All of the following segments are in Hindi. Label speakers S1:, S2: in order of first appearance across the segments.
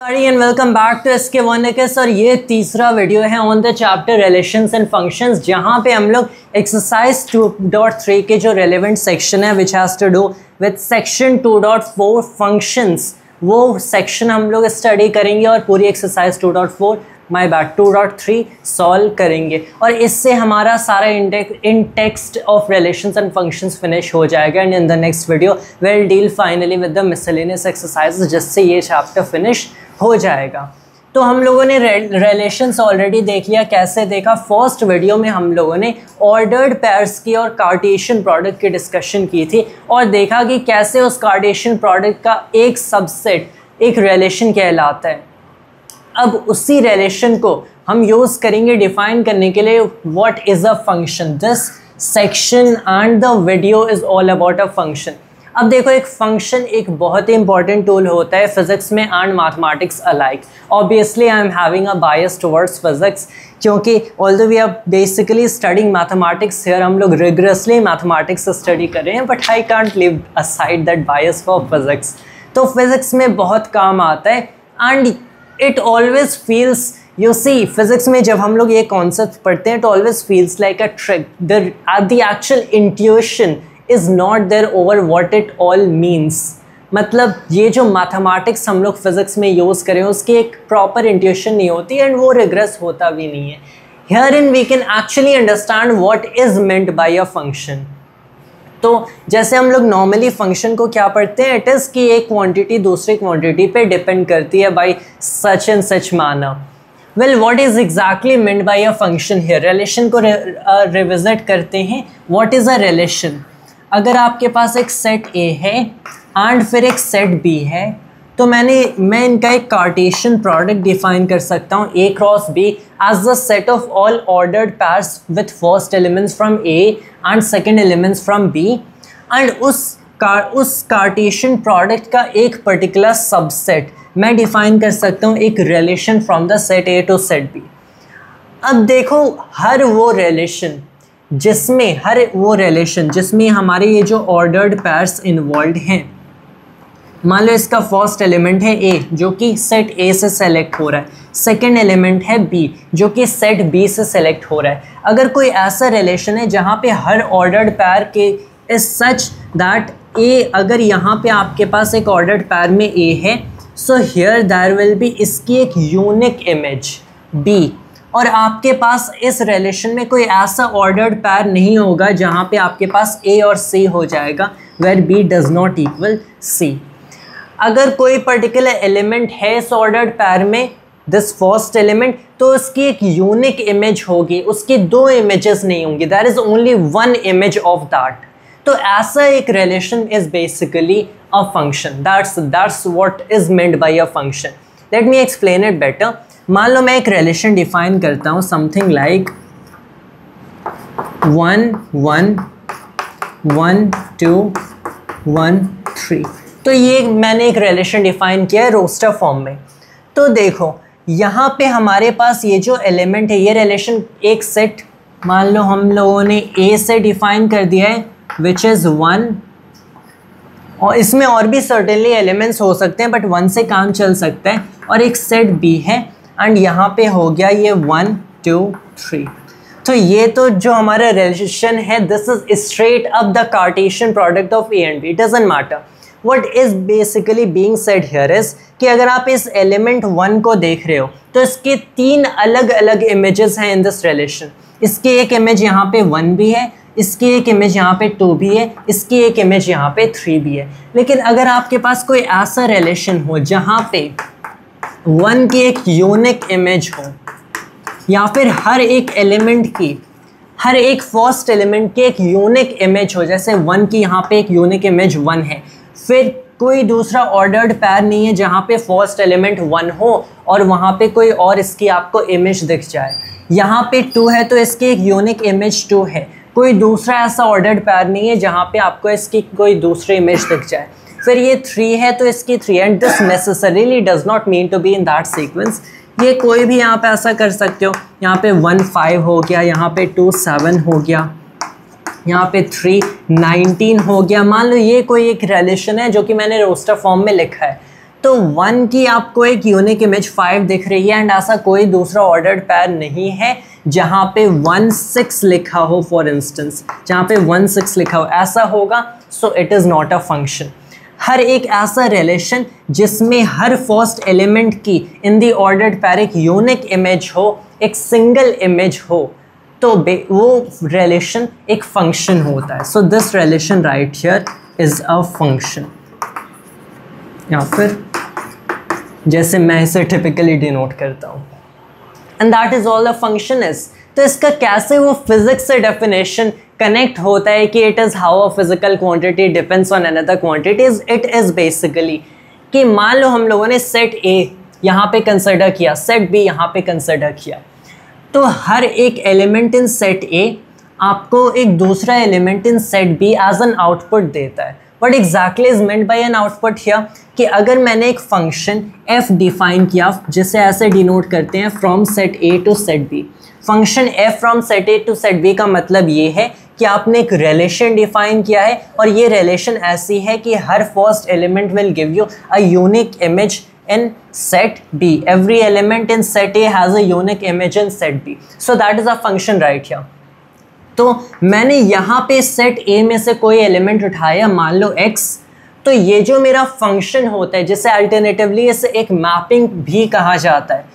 S1: And welcome back to SK one aces. और ये तीसरा वीडियो है on the chapter relations and functions, जहाँ पे हम लोग एक्सरसाइज 2.3 के जो रेलेवेंट सेक्शन है which has to do with section 2.4 functions, वो सेक्शन हम लोग स्टडी करेंगे और पूरी एक्सरसाइज 2.3 सॉल्व करेंगे। और इससे हमारा सारा in text of relations and functions finish हो जाएगा। And in the next video will deal finally with the miscellaneous exercises, जिससे ये चैप्टर फिनिश हो जाएगा। तो हम लोगों ने रिलेशंस ऑलरेडी देख लिया। कैसे देखा? फर्स्ट वीडियो में हम लोगों ने ऑर्डर्ड पेयर्स की और कार्टेशियन प्रोडक्ट की डिस्कशन की थी और देखा कि कैसे उस कार्टेशियन प्रोडक्ट का एक सबसेट एक रिलेशन कहलाता है। अब उसी रिलेशन को हम यूज़ करेंगे डिफाइन करने के लिए what is a function. This section and the video is all about a function. अब देखो, एक फंक्शन एक बहुत ही इंपॉर्टेंट टूल होता है फिजिक्स में and mathematics alike. Obviously I am having a bias towards physics, क्योंकि although we are basically studying mathematics here, हम लोग रिगरसली मैथमेटिक्स स्टडी कर रहे हैं, but I can't leave aside that bias for physics. तो फिजिक्स में बहुत काम आता है and it always feels, you see, physics में जब हम लोग ये कॉन्सेप्ट पढ़ते हैं, it always feels like a trick. The actual intuition is not there over what it all means. मतलब ये जो मैथमेटिक्स हम लोग फिजिक्स में यूज़ करें उसकी एक प्रॉपर इंट्यूशन नहीं होती एंड वो रिग्रेस होता भी नहीं है। Here in we can actually understand what is meant by a function. तो जैसे हम लोग नॉर्मली फंक्शन को क्या पढ़ते हैं, इट इज़ कि एक क्वांटिटी दूसरी क्वांटिटी पे डिपेंड करती है bye such and such manner. Well, what is exactly meant by a function here? Relation को रिविजिट करते हैं। What is a relation? अगर आपके पास एक सेट ए है एंड फिर एक सेट बी है, तो मैं इनका एक कार्टेशियन प्रोडक्ट डिफाइन कर सकता हूँ A cross B as the set of all ordered pairs with first elements from A and second elements from B. And उस कार्टेशियन प्रोडक्ट का एक पर्टिकुलर सबसेट मैं डिफाइन कर सकता हूँ एक relation from the set A to set B. अब देखो, हर वो रिलेशन जिसमें हमारे ये जो ऑर्डर्ड पेयर्स इन्वॉल्व हैं, मान लो इसका फर्स्ट एलिमेंट है ए जो कि सेट ए से सेलेक्ट हो रहा है, सेकंड एलिमेंट है बी जो कि सेट बी से सेलेक्ट हो रहा है। अगर कोई ऐसा रिलेशन है जहाँ पे हर ऑर्डर्ड पेयर के इज सच दैट ए, अगर यहाँ पे आपके पास एक ऑर्डर्ड पेयर में ए है, so here there will be इसकी एक यूनिक इमेज बी। और आपके पास इस रिलेशन में कोई ऐसा ऑर्डर्ड पेयर नहीं होगा जहाँ पे आपके पास ए और सी हो जाएगा, where B does not equal C. अगर कोई पर्टिकुलर एलिमेंट है इस ऑर्डर्ड पेयर में, दिस फर्स्ट एलिमेंट, तो उसकी एक यूनिक इमेज होगी, उसकी दो इमेजेस नहीं होंगी, there is only one image of that. तो ऐसा एक relation is basically a function. That's what is meant by a function. Let me explain it better. मान लो मैं एक रिलेशन डिफाइन करता हूँ समथिंग लाइक 1 1 1 2 1 3। तो ये मैंने एक रिलेशन डिफाइन किया है रोस्टर फॉर्म में। तो देखो, यहाँ पे हमारे पास ये जो एलिमेंट है, ये रिलेशन एक सेट मान लो हम लोगों ने ए से डिफाइन कर दिया है विच इज़ 1, और इसमें और भी सर्टेनली एलिमेंट्स हो सकते हैं बट 1 से काम चल सकता है, और एक सेट बी है एंड यहाँ पे हो गया ये 1 2 3। तो ये तो जो हमारा रिलेशन है, this is straight up the Cartesian product of A and B. It doesn't matter. What is basically being said here is कि अगर आप इस एलिमेंट 1 को देख रहे हो तो इसके 3 अलग अलग इमेजेस हैं इन दिस रिलेशन। इसकी एक इमेज यहाँ पे 1 भी है, इसकी एक इमेज यहाँ पे 2 भी है, इसकी एक इमेज यहाँ पे 3 भी है। लेकिन अगर आपके पास कोई ऐसा रिलेशन हो जहाँ पे 1 की एक यूनिक इमेज हो, या फिर हर एक एलिमेंट की, हर एक फर्स्ट एलिमेंट की एक यूनिक इमेज हो, जैसे 1 की यहाँ पे एक यूनिक इमेज 1 है, फिर कोई दूसरा ऑर्डर्ड पेयर नहीं है जहाँ पे फर्स्ट एलिमेंट 1 हो और वहाँ पे कोई और इसकी आपको इमेज दिख जाए। यहाँ पे 2 है तो इसकी एक यूनिक इमेज 2 है, कोई दूसरा ऐसा ऑर्डर्ड पेयर नहीं है जहाँ पे आपको इसकी कोई दूसरी इमेज दिख जाए। फिर ये 3 है तो इसकी 3, and this necessarily does not mean to be in that sequence. ये कोई भी यहाँ पे ऐसा कर सकते हो, यहाँ पे 1 5 हो गया, यहाँ पे 2 7 हो गया, यहाँ पे 3 19 हो गया। मान लो ये कोई एक रिलेशन है जो कि मैंने रोस्टर फॉर्म में लिखा है। तो 1 की आपको एक यूनिक इमेज 5 दिख रही है एंड ऐसा कोई दूसरा ऑर्डर्ड पैर नहीं है जहाँ पे 1 6 लिखा हो, फॉर इंस्टेंस जहाँ पे 1 6 लिखा हो ऐसा होगा, so it is not a function. हर एक ऐसा रिलेशन जिसमें हर फर्स्ट एलिमेंट की इन दी ऑर्डर्ड पैर एक यूनिक इमेज हो, एक सिंगल इमेज हो, तो वो रिलेशन एक फंक्शन होता है। So this relation right here is a function, या फिर जैसे मैं इसे टिपिकली डिनोट करता हूँ, and that is all a function is. तो इसका कैसे वो फिजिक्स से डेफिनेशन कनेक्ट होता है कि it is how a physical quantity depends on another quantities, it is basically कि मान लो हम लोगों ने सेट ए यहाँ पे कंसिडर किया, सेट बी यहाँ पे कंसिडर किया, तो हर एक एलिमेंट इन सेट ए आपको एक दूसरा element in set B as an output देता है। What exactly is meant by an output here? कि अगर मैंने एक फंक्शन f डिफाइन किया जिसे ऐसे डिनोट करते हैं from set a to set b, function f from set a to set b का मतलब ये है कि आपने एक रिलेशन डिफाइन किया है और ये रिलेशन ऐसी है कि हर first element will give you a unique image in set B. Every element in set A has a unique image in set B. So that is a function right here. तो मैंने यहाँ पे सेट A में से कोई एलिमेंट उठाया, मान लो x, तो ये जो मेरा फंक्शन होता है जिसे अल्टरनेटिवली इसे एक मैपिंग भी कहा जाता है,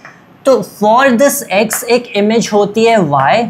S1: तो फॉर दिस x एक इमेज होती है y,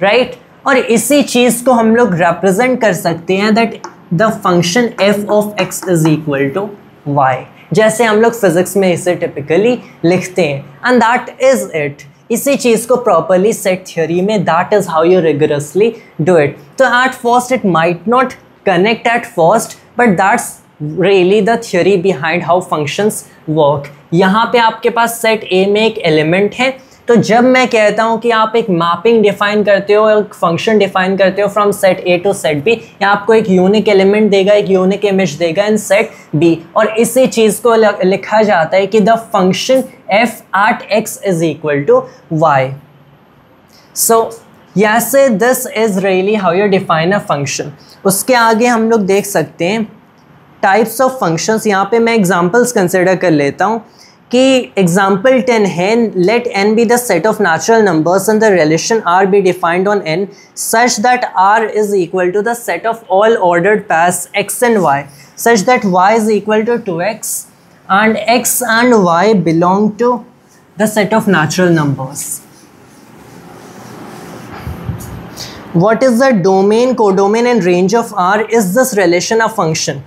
S1: राइट? और इसी चीज़ को हम लोग रिप्रेजेंट कर सकते हैं that the function f of x is equal to y, जैसे हम लोग फिजिक्स में इसे टिपिकली लिखते हैं, एंड दैट इज इट। इसी चीज़ को प्रॉपरली सेट थ्योरी में that is how you rigorously do it. तो at first it might not connect at first, but that's really the theory behind how functions work. यहाँ पे आपके पास सेट ए में एक एलिमेंट है, तो जब मैं कहता हूँ कि आप एक मैपिंग डिफाइन करते हो, एक फंक्शन डिफाइन करते हो from set A to set B, या आपको एक यूनिक एलिमेंट देगा, एक यूनिक इमेज देगा इन सेट बी, और इसी चीज़ को लिखा जाता है कि the function f at x is equal to y. So yes, this is really how you define a function. उसके आगे हम लोग देख सकते हैं टाइप्स ऑफ फंक्शंस। यहाँ पे मैं एग्जांपल्स कंसिडर कर लेता हूँ कि एग्जाम्पल 10 है, late n be the set of natural numbers and the relation r be defined on n such that r is equal to the set of all ordered pairs x and y such that y is equal to 2x and x and y belong to the set of natural numbers. What is the domain, codomain and range of R? Is this relation a function?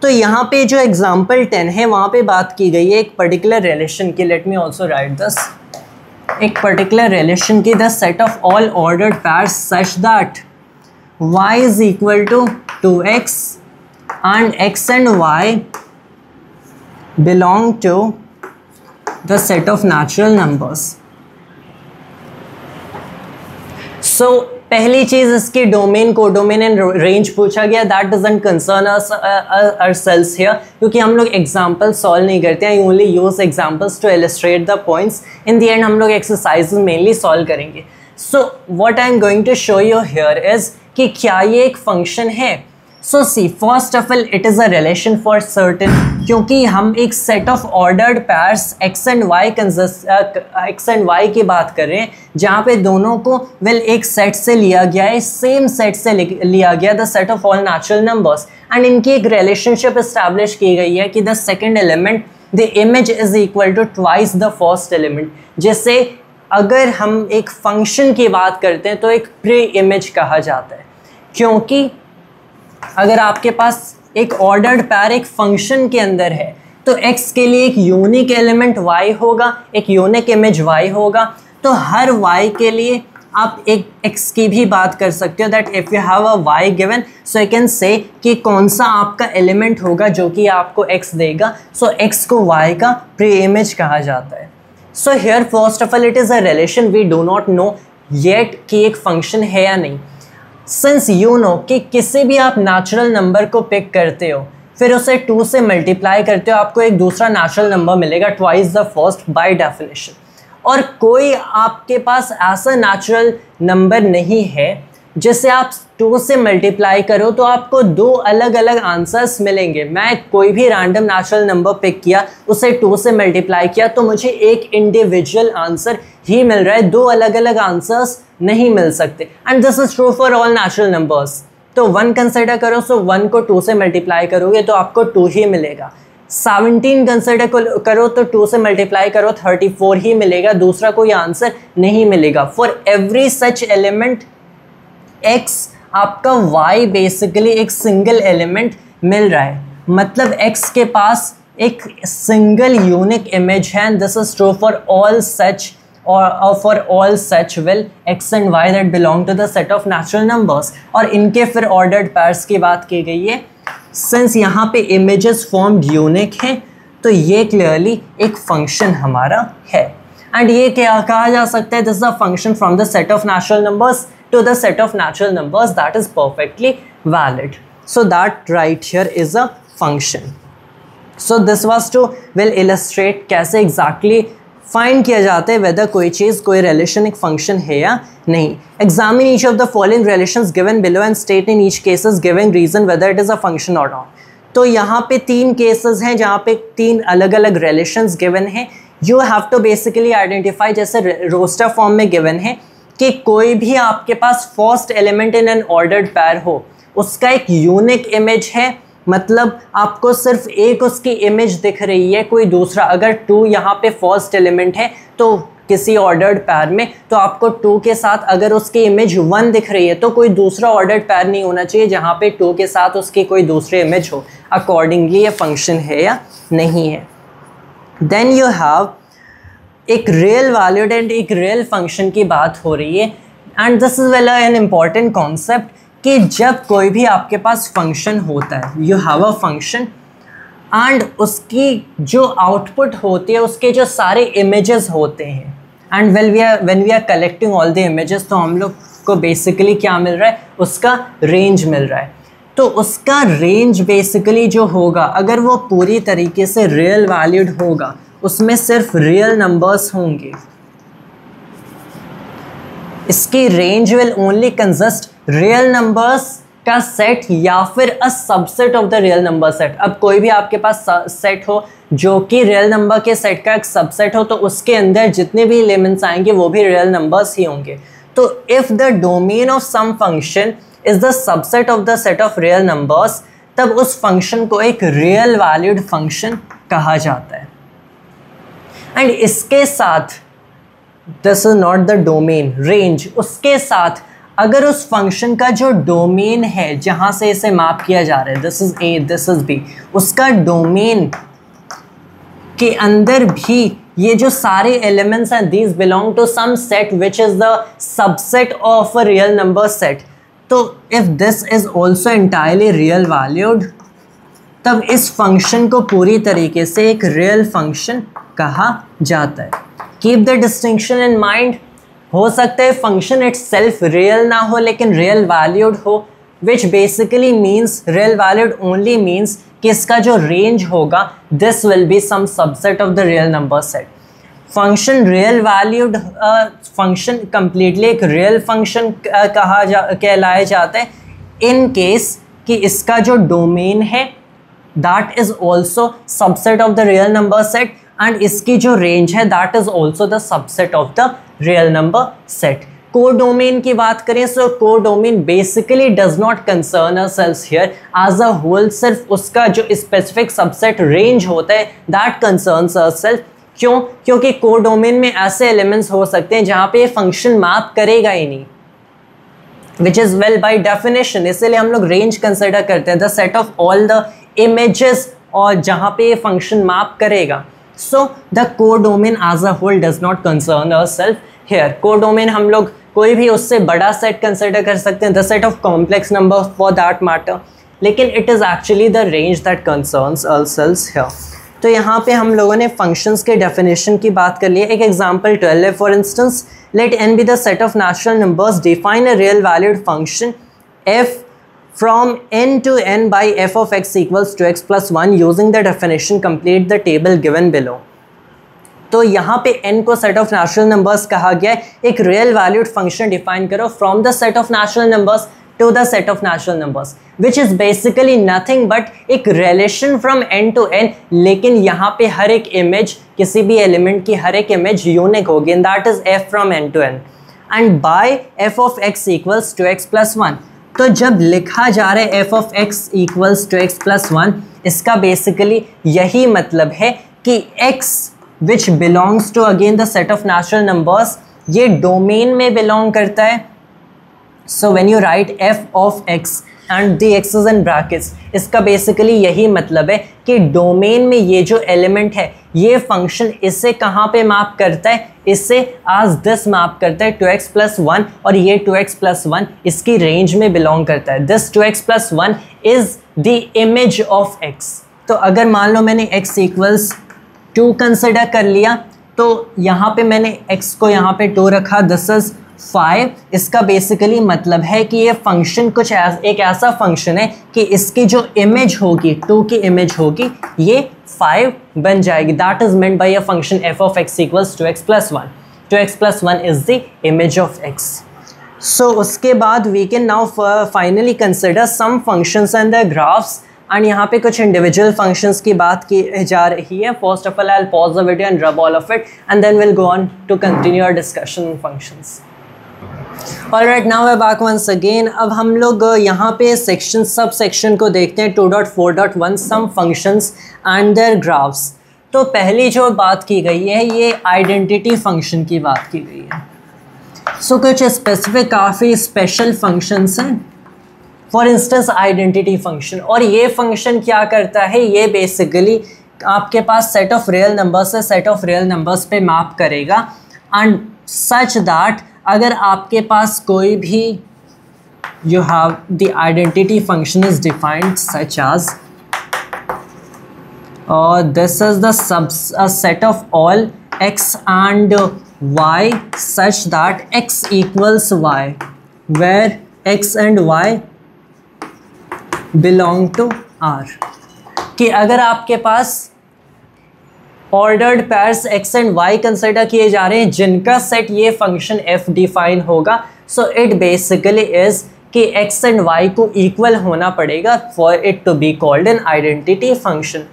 S1: तो यहाँ पे जो एग्जाम्पल 10 है वहाँ पे बात की गई है एक पर्टिकुलर रिलेशन की। Let me also right this, एक पर्टिकुलर रिलेशन की, the set of all ordered pairs such that y is equal to 2x and x and y belong to the set of natural numbers. So पहली चीज़ इसकी डोमेन, कोडोमेन एंड रेंज पूछा गया। That doesn't concern us ourselves here, क्योंकि हम लोग एग्जांपल सॉल्व नहीं करते हैं, only use examples to illustrate the points. In the end हम लोग एक्सरसाइजेस मेनली सॉल्व करेंगे। So what I am going to show you here is कि क्या ये एक फंक्शन है। So see, first of all it is a relation for certain, क्योंकि हम एक set of ordered pairs x and y की बात कर रहे हैं, जहाँ पे दोनों को एक सेट से लिया गया है, सेम सेट से लिया गया, the set of all natural numbers, and इनकी एक रिलेशनशिप इस्टेब्लिश की गई है कि the second element the image is equal to twice the first element. जैसे अगर हम एक फंक्शन की बात करते हैं तो एक प्री इमेज कहा जाता है, क्योंकि अगर आपके पास एक ऑर्डर्ड पैर एक फंक्शन के अंदर है तो x के लिए एक यूनिक एलिमेंट y होगा, एक यूनिक इमेज y होगा, तो हर y के लिए आप एक x की भी बात कर सकते हो, that if you have a y given so I can say कि कौन सा आपका एलिमेंट होगा जो कि आपको x देगा। सो x को y का प्री इमेज कहा जाता है। So here first of all it is a relation, we do not know yet कि एक फंक्शन है या नहीं। सिंस यू नो कि किसी भी आप नेचुरल नंबर को पिक करते हो, फिर उसे 2 से मल्टीप्लाई करते हो, आपको एक दूसरा नेचुरल नंबर मिलेगा, twice the first by definition. और कोई आपके पास ऐसा नेचुरल नंबर नहीं है जिसे आप 2 से मल्टीप्लाई करो तो आपको 2 अलग अलग आंसर्स मिलेंगे। मैं कोई भी रैंडम नेचुरल नंबर पिक किया, उसे 2 से मल्टीप्लाई किया तो मुझे एक इंडिविजुअल आंसर ही मिल रहा है, 2 अलग अलग आंसर्स नहीं मिल सकते। And this is true for all natural numbers. तो 1 कंसिडर करो, सो 1 को 2 से मल्टीप्लाई करोगे तो आपको 2 ही मिलेगा। 17 कंसिडर करो तो 2 से मल्टीप्लाई करो 34 ही मिलेगा, दूसरा कोई आंसर नहीं मिलेगा। For every such element x आपका y बेसिकली एक सिंगल एलिमेंट मिल रहा है, मतलब x के पास एक सिंगल यूनिक इमेज है। This is true for all such or for all such will x and y that belong to the set of natural numbers। और इनके फिर ordered pairs की बात की गई है। सिंस यहाँ पे images formed unique हैं तो ये clearly एक function हमारा है। एंड ये क्या कहा जा सकता है, this is a function from the set of natural numbers to the set of natural numbers, that is perfectly valid. So that right here is a function. So this was to will illustrate कैसे exactly फाइंड किया जाता है whether कोई चीज़ कोई रिलेशन एक फंक्शन है या नहीं। Examine each of the following relations given below and state in each cases giving reason whether it is a function or not। तो यहाँ पे 3 केसेस हैं जहाँ पे 3 अलग अलग रिलेशंस गिवन हैं। You have to basically identify, जैसे रोस्टर फॉर्म में गिवन है कि कोई भी आपके पास first element in an ordered pair हो, उसका एक यूनिक इमेज है, मतलब आपको सिर्फ एक उसकी इमेज दिख रही है, कोई दूसरा। अगर 2 यहाँ पे फर्स्ट एलिमेंट है तो किसी ऑर्डर्ड पैर में, तो आपको 2 के साथ अगर उसकी इमेज 1 दिख रही है तो कोई दूसरा ऑर्डर्ड पैर नहीं होना चाहिए जहाँ पे 2 के साथ उसकी कोई दूसरी इमेज हो। अकॉर्डिंगली ये फंक्शन है या नहीं है। देन यू हैव एक रियल वैल्यूड एंड एक रियल फंक्शन की बात हो रही है। And this is well an important concept कि जब कोई भी आपके पास फंक्शन होता है, you have a function and उसकी जो आउटपुट होती है, उसके जो सारे इमेजेस होते हैं, and when we are collecting all the images, तो हम लोग को बेसिकली क्या मिल रहा है, उसका रेंज मिल रहा है। तो उसका रेंज बेसिकली जो होगा, अगर वो पूरी तरीके से रियल वैल्यूड होगा, उसमें सिर्फ रियल नंबर्स होंगे, इसकी range will only consist real numbers का सेट या फिर a subset of the real number set. अब कोई भी आपके पास सेट हो जो कि रियल नंबर के सेट का एक सबसेट हो, तो उसके अंदर जितने भी एलिमेंट्स आएंगे वो भी रियल नंबर्स ही होंगे। तो if the domain of some function is the subset of the set of real numbers, तब उस फंक्शन को एक रियल वैल्यूड फंक्शन कहा जाता है। एंड इसके साथ, this is not the domain, range, उसके साथ अगर उस फंक्शन का जो डोमेन है जहाँ से इसे मैप किया जा रहा है, this is A, this is B, उसका डोमेन के अंदर भी ये जो सारे एलिमेंट्स हैं, these belong to some set which is the subset of a real number set. तो if this is also entirely real valued, तब इस फंक्शन को पूरी तरीके से एक रियल फंक्शन कहा जाता है। Keep the distinction in mind. हो सकता है फंक्शन इटसेल्फ रियल ना हो लेकिन रियल वैल्यूड हो, which basically means real valued only means कि इसका जो रेंज होगा, this will be some subset of the real number set. Function real valued function completely एक रियल फंक्शन कहलाया जाता है इन केस कि इसका जो डोमेन है that is also subset of the real number set, and इसकी जो रेंज है that is also the subset of the real number set. Codomain की बात करें, so codomain basically does not concern ourselves here as a whole, सिर्फ उसका जो स्पेसिफिक सबसेट रेंज होता है दैट कंसर्न्स अवरसेल्व्स। क्यों? क्योंकि कोडोमेन में ऐसे एलिमेंट्स हो सकते हैं जहाँ पे ये फंक्शन मैप करेगा ही नहीं, which is well by definition, इसलिए हम लोग रेंज कंसिडर करते हैं the set of all the images और जहाँ पे ये फंक्शन मैप करेगा। So the codomain as a whole does not concern ourself here. Codomain हम लोग कोई भी उससे बड़ा सेट कंसिडर कर सकते हैं, the set of complex number for that matter, लेकिन it is actually the range that concerns ourselves here. तो यहाँ पे हम लोगों ने फंक्शंस के डेफिनेशन की बात कर ली है। एक एग्जांपल 12 है, for instance let n be the set of natural numbers, define a real valued function f from n to n by f of x equals to x plus 1 using the definition, complete the table given below। तो यहाँ पे n को सेट ऑफ नेचुरल नंबर्स कहा गया है। एक रियल वैल्यूड फंक्शन डिफाइन करो from the set of natural numbers to the set of natural numbers which is basically nothing but एक relation from n to n, लेकिन यहाँ पे हर एक इमेज, किसी भी एलिमेंट की हर एक इमेज यूनिक होगी, and that is f from n to n and by f of x equals to x plus 1। तो जब लिखा जा रहा है f of x equals to x plus 1, इसका बेसिकली यही मतलब है कि x which belongs to again the set of natural numbers, ये डोमेन में बिलोंग करता है। So when you write f of x and the x is in brackets, इसका बेसिकली यही मतलब है कि डोमेन में ये जो एलिमेंट है, ये फंक्शन इसे कहाँ पे मैप करता है, इससे आज दिस मैप करता है 2x प्लस 1, और ये 2x प्लस 1 इसकी रेंज में बिलोंग करता है। This 2x plus 1 is the image of x। तो अगर मान लो मैंने x इक्वल्स 2 कंसिडर कर लिया, तो यहाँ पे मैंने x को यहाँ पे 2 रखा, दिस इज 5। इसका बेसिकली मतलब है कि ये फंक्शन कुछ एक ऐसा फंक्शन है कि इसकी जो इमेज होगी, 2 की इमेज होगी, ये 5 बन जाएगी। That is meant by a function f of x equals 2x plus 1। 2x plus 1 is the image of x। So उसके बाद we can now finally consider some functions and the graphs, and यहाँ पे कुछ इंडिविजुअल फंक्शंस की बात की जा रही है। First of all I will pause the video and rub all of it and then will go on to continue our discussion on functions. Alright, now we are back once again. अब हम लोग यहाँ पे सेक्शन सब सेक्शन को देखते हैं 2.4.1 सम फंक्शंस एंड देयर ग्राफ्स। तो पहली जो बात की गई है ये आइडेंटिटी फंक्शन की बात की गई है। सो कुछ स्पेसिफिक काफ़ी स्पेशल फंक्शंस हैं, फॉर इंस्टेंस आइडेंटिटी फंक्शन। और ये फंक्शन क्या करता है, ये बेसिकली आपके पास सेट ऑफ रियल नंबर्स से सेट ऑफ रियल नंबर्स पे मैप करेगा, एंड सच दैट अगर आपके पास कोई भी you have the identity function is defined such as this is the set of all x and y such that x equals y, where x and y belong to R। कि अगर आपके पास ordered pairs x and y consider किए जा रहे हैं जिनका सेट ये फंक्शन f डिफाइन होगा, सो इट बेसिकली इज कि x एंड y को इक्वल होना पड़ेगा for it to be called an identity function.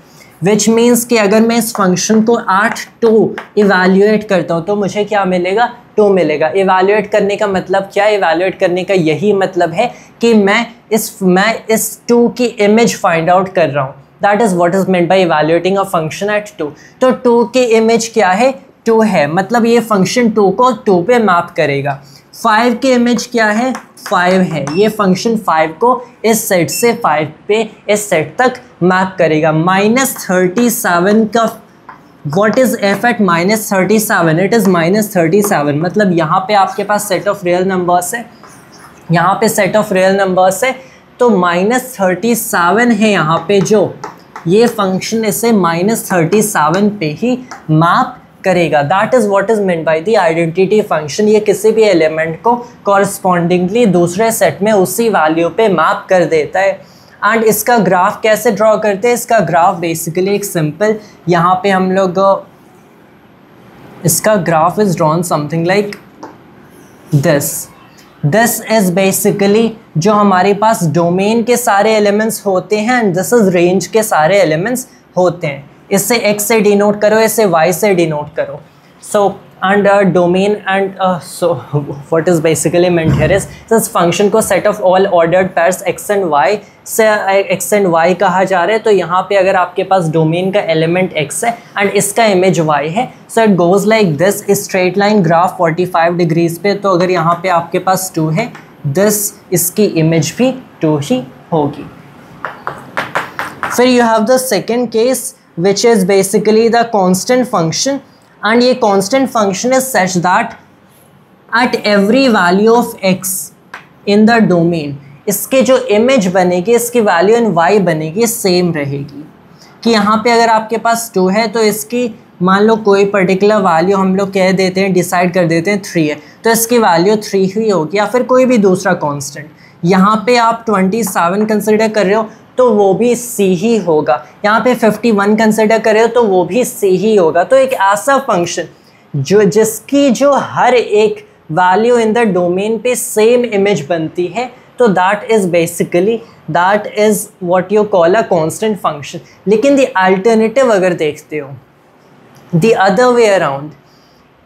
S1: Which means कि अगर मैं इस फंक्शन को एट 2 इवैल्यूएट करता हूँ तो मुझे क्या मिलेगा, 2 मिलेगा। इवैल्यूएट करने का मतलब क्या है, इवैल्यूएट करने का यही मतलब है कि मैं इस 2 की इमेज फाइंड आउट कर रहा हूँ। That is what is meant by evaluating a function at 2। तो 2 की इमेज क्या है, 2 है, मतलब ये फंक्शन 2 को 2 पे मैप करेगा। 5 की इमेज क्या है, 5 है, ये फंक्शन 5 को इस सेट से 5 पे इस सेट तक मैप करेगा। -37 का what is f at -37, it is -37, मतलब यहाँ पे आपके पास सेट ऑफ रियल नंबर्स है, यहाँ पे सेट ऑफ रियल नंबर्स है, तो -37 है यहाँ पे, जो ये फंक्शन इसे -37 पे ही मैप करेगा। That is what is meant by the identity function. ये किसी भी एलिमेंट को कॉरस्पॉन्डिंगली दूसरे सेट में उसी वैल्यू पे मैप कर देता है। एंड इसका ग्राफ कैसे ड्रॉ करते हैं, इसका ग्राफ बेसिकली एक सिंपल, यहाँ पे हम लोग इसका graph is drawn something like this is basically जो हमारे पास डोमेन के सारे एलिमेंट्स होते हैं एंड दिस इज रेंज के सारे एलिमेंट्स होते हैं। इससे x से डिनोट करो, इससे y से डिनोट करो। So and domain and so what is basically meant here is this function को set of all ordered pairs x and y से x एंड y कहा जा रहा है। तो यहाँ पे अगर आपके पास डोमेन का एलिमेंट x है एंड इसका इमेज y है, so it goes like this straight line graph 45 degrees पे। तो अगर यहाँ पे आपके पास 2 है, दिस इसकी इमेज भी 2 ही होगी। फिर you have the second case which is basically the constant function, and ये constant function is such that at every value of x in the domain इसके जो image बनेगी, इसकी value in y बनेगी सेम रहेगी। कि यहाँ पे अगर आपके पास 2 है तो इसकी मान लो कोई पर्टिकुलर वैल्यू हम लोग कह देते हैं, डिसाइड कर देते हैं 3 है, तो इसकी वैल्यू 3 ही होगी, या फिर कोई भी दूसरा कांस्टेंट। यहाँ पे आप 27 कंसिडर कर रहे हो तो वो भी c ही होगा। यहाँ पे 51 कंसिडर करें तो वो भी c ही होगा। तो एक ऐसा फंक्शन जिसकी जो हर एक वैल्यू इन द डोमेन पे सेम इमेज बनती है, तो that is what you call a constant function. लेकिन द अल्टरनेटिव अगर देखते हो द अदर वे अराउंड,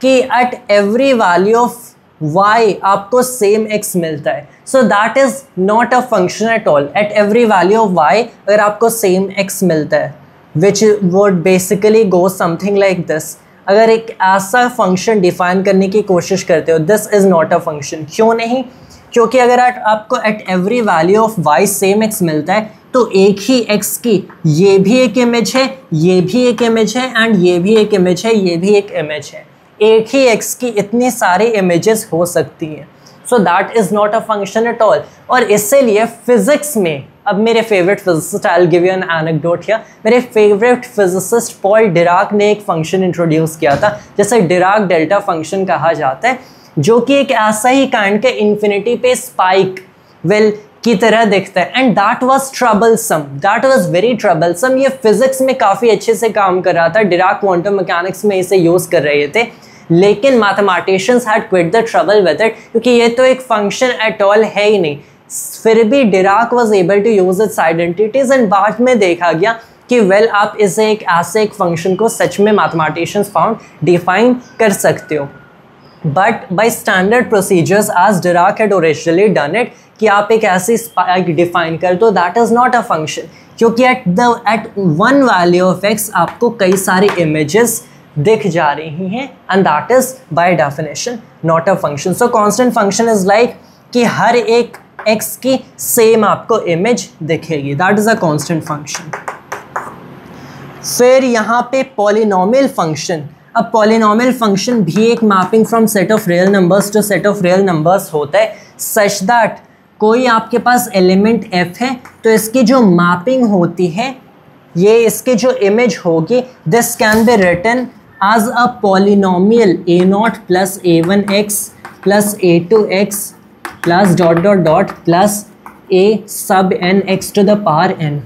S1: कि at every value of y आपको सेम x मिलता है, so that is not a function at all. At every value of y अगर आपको सेम x मिलता है, which would basically go something like this. अगर एक ऐसा फंक्शन डिफाइन करने की कोशिश करते हो, this is not a function. क्यों नहीं? क्योंकि अगर आपको at every value of y same x मिलता है, तो एक ही x की ये भी एक इमेज है, ये भी एक इमेज है, एंड ये भी एक इमेज है, ये भी एक इमेज है। एक ही x की इतनी सारी इमेजेस हो सकती हैं। सो that is not a function at all. और इसीलिए फिजिक्स में, अब मेरे favourite physicist, I will give you N anecdote here, मेरे फेवरेट फिजिसिस्ट पॉल डिराक ने एक फंक्शन इंट्रोड्यूस किया था जिसे डिराक डेल्टा फंक्शन कहा जाता है, जो कि एक ऐसा ही काइंड के इन्फिनिटी पे स्पाइक वेल की तरह दिखता है। And that was troublesome, that was very troublesome. ये फिजिक्स में काफ़ी अच्छे से काम कर रहा था, डिराक क्वांटम मैकेनिक्स में इसे यूज़ कर रहे थे, लेकिन mathematicians had quit the trouble with it, क्योंकि ये तो एक फंक्शन एट ऑल है ही नहीं। फिर भी Dirac was able to use its identities, and बाद में देखा गया कि वेल आप इसे एक ऐसे एक फंक्शन को सच में मैथमेटिशियंस फाउंड डिफाइन कर सकते हो। But by standard procedures as Dirac had originally done it, कि आप एक ऐसी स्पाइक डिफाइन कर दो, that is not a function, क्योंकि at one value of x आपको कई सारे इमेजेस दिख जा रही हैं, and that is by definition not a function. So constant function is like कि हर एक x की सेम आपको इमेज दिखेगी, that is a constant function. फिर यहाँ पे पॉलिनोमियल फंक्शन। अब पॉलिनोमियल फंक्शन भी एक mapping from set of real numbers to set of real numbers होता है, सच दैट कोई आपके पास एलिमेंट f है, तो इसकी जो मैपिंग होती है, ये इसके जो इमेज होगी, this can be written as a polynomial a0 plus a1x plus a2x plus dot dot dot plus a sub n x to the power n.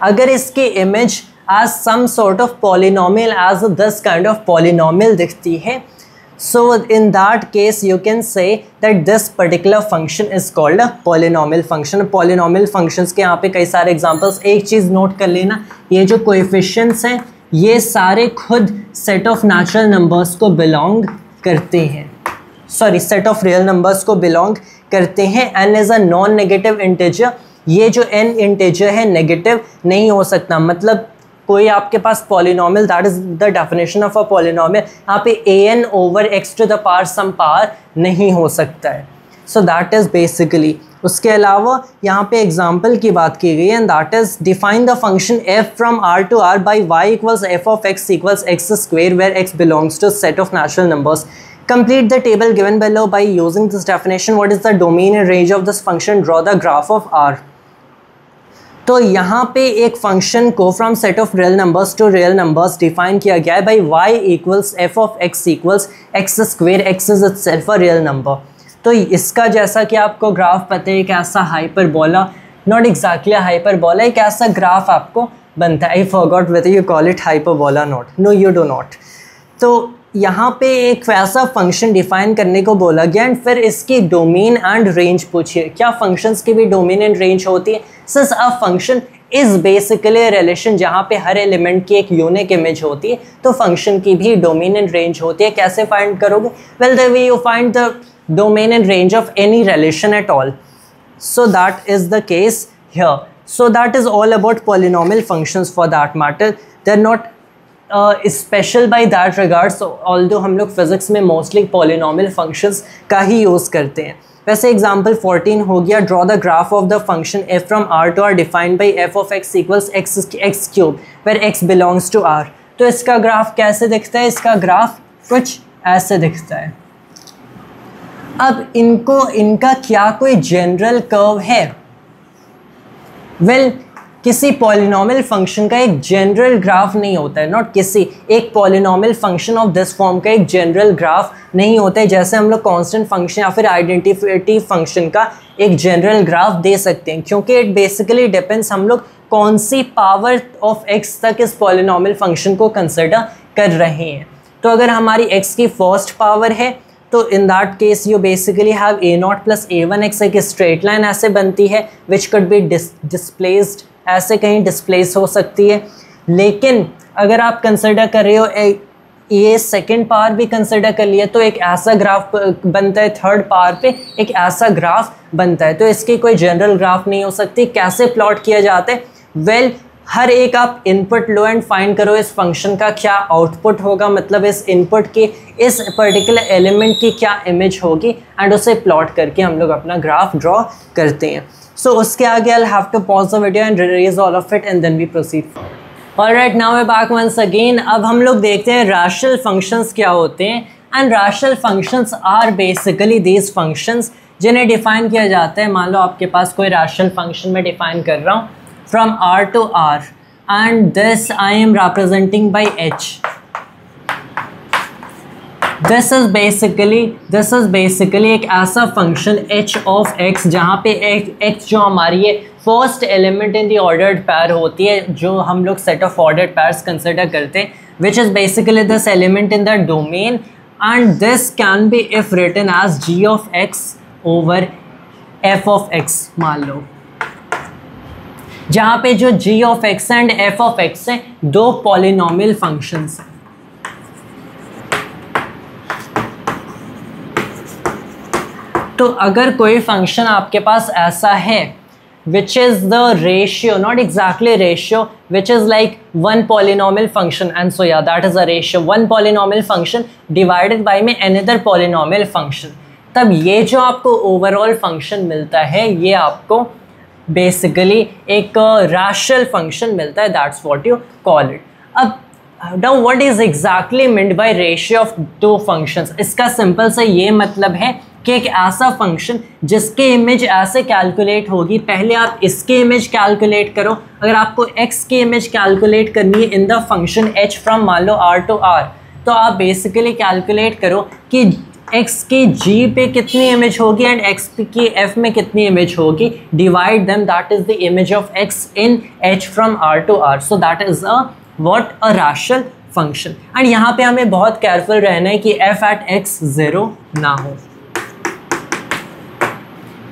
S1: अगर इसकी image as some sort of polynomial, as this kind of polynomial दिखती है, so in that case you can say that this particular function is called a polynomial function. polynomial functions के यहाँ पे कई सारे examples, एक चीज़ नोट कर लेना, ये जो coefficients हैं ये सारे खुद सेट ऑफ नेचुरल नंबर्स को बिलोंग करते हैं, sorry set of real numbers को बिलोंग करते हैं। n is a non negative integer, ये जो n इंटीजर है नेगेटिव नहीं हो सकता, मतलब कोई आपके पास polynomial, that is the definition of a polynomial, यहाँ पे an over x to the power some power नहीं हो सकता है। So that is basically. उसके अलावा यहाँ पे एग्जाम्पल की बात की गई है, and that is define the function f from r to r by y equals f of x equals x square where x belongs to set of natural numbers. Complete the table given below by using this definition. What is the domain and range of this function? Draw the graph of r. तो यहाँ पे एक फंक्शन को from set of real numbers to real numbers define किया गया है by y equals f of x equals x square, x is itself a real number. तो इसका जैसा कि आपको ग्राफ पता है, एक ऐसा हाइपरबोला, नॉट एग्जैक्टली हाइपरबोला, एक ऐसा ग्राफ आपको बनता है। I forgot whether you call it hyperbola not, no you do not. तो यहाँ पे एक वैसा फंक्शन डिफाइन करने को बोला गया, एंड फिर इसकी डोमेन एंड रेंज पूछिए। क्या फंक्शंस की भी डोमेन एंड रेंज होती है? Since a function is basically relation जहाँ पे हर एलिमेंट की एक यूनिक इमेज होती है, तो फंक्शन की भी डोमेन एंड रेंज होती है। कैसे फाइंड करोगे? Well the way you find the domain and range of any relation at all. So that is the case here. So that is all about polynomial functions for that matter. They're not special by that regard. So although हम लोग physics में mostly polynomial functions का ही use करते हैं। वैसे example 14 हो गया, draw the graph of the function f from r to r defined by f of x equals x cube where x belongs to r. तो इसका ग्राफ कैसे दिखता है? इसका ग्राफ कुछ ऐसे दिखता है। अब इनका क्या कोई जनरल कर्व है? वेल किसी पॉलिनॉमियल फंक्शन का एक जनरल ग्राफ नहीं होता है, नॉट किसी एक polynomial function of this form का एक जनरल ग्राफ नहीं होता है, जैसे हम लोग कांस्टेंट फंक्शन या फिर आइडेंटिटी फंक्शन का एक जनरल ग्राफ दे सकते हैं, क्योंकि इट बेसिकली डिपेंड्स हम लोग कौन सी पावर ऑफ x तक इस पॉलिनॉमियल फंक्शन को कंसिडर कर रहे हैं। तो अगर हमारी x की फर्स्ट पावर है तो in that case you basically have a0 plus a1x, एक स्ट्रेट लाइन ऐसे बनती है विच कुड बी डिस्प्लेस्ड, ऐसे कहीं डिस्प्लेस हो सकती है। लेकिन अगर आप कंसिडर कर रहे हो ये सेकंड पावर भी कंसिडर कर लिया तो एक ऐसा ग्राफ बनता है, थर्ड पावर पे एक ऐसा ग्राफ बनता है। तो इसकी कोई जनरल ग्राफ नहीं हो सकती। कैसे प्लॉट किया जाता है? वेल, हर एक आप इनपुट लो एंड फाइंड करो इस फंक्शन का क्या आउटपुट होगा, मतलब इस इनपुट के इस पर्टिकुलर एलिमेंट की क्या इमेज होगी, एंड उसे प्लॉट करके हम लोग अपना ग्राफ ड्रॉ करते हैं। सो उसके आगे I have to pause the video and raise all of it and then we proceed. Alright, now we back once again. अब हम लोग देखते हैं रैशनल फंक्शंस क्या होते हैं। And rational functions are basically these functions जिन्हें डिफाइन किया जाता है। मान लो आपके पास कोई रैशनल फंक्शन में डिफाइन कर रहा हूँ from r to r and this I am representing by h. This is basically एक ऐसा फंक्शन h of x जहाँ पे x जो हमारी है first element in the ordered pair होती है, जो हम लोग set of ordered pairs consider करते हैं, which is basically this element in the domain, and this can be if written as g of x over f of x मान लो, जहाँ पे जो g of x and f of x है दो पॉलिनॉमियल फंक्शंस हैं। तो अगर कोई फंक्शन आपके पास ऐसा है which is the ratio, not exactly ratio, which is like one polynomial function, and so yeah, that is a ratio, one polynomial function divided by में another polynomial function, तब ये जो आपको ओवरऑल फंक्शन मिलता है ये आपको बेसिकली एक रैशनल फंक्शन मिलता है, that's what you call it. अब now what is exactly meant by ratio of two functions? इसका सिंपल से ये मतलब है कि एक ऐसा फंक्शन जिसके इमेज ऐसे कैलकुलेट होगी, पहले आप इसके इमेज कैलकुलेट करो। अगर आपको x की इमेज कैलकुलेट करनी है in the function h from मान लो r to r, तो आप बेसिकली कैलकुलेट करो कि x की g पे कितनी इमेज होगी एंड x की f में कितनी इमेज होगी, divide them, that is the image of x in h from r to r, so that is a rational function. And यहाँ पे हमें बहुत केयरफुल रहना है कि f एट x 0 ना हो,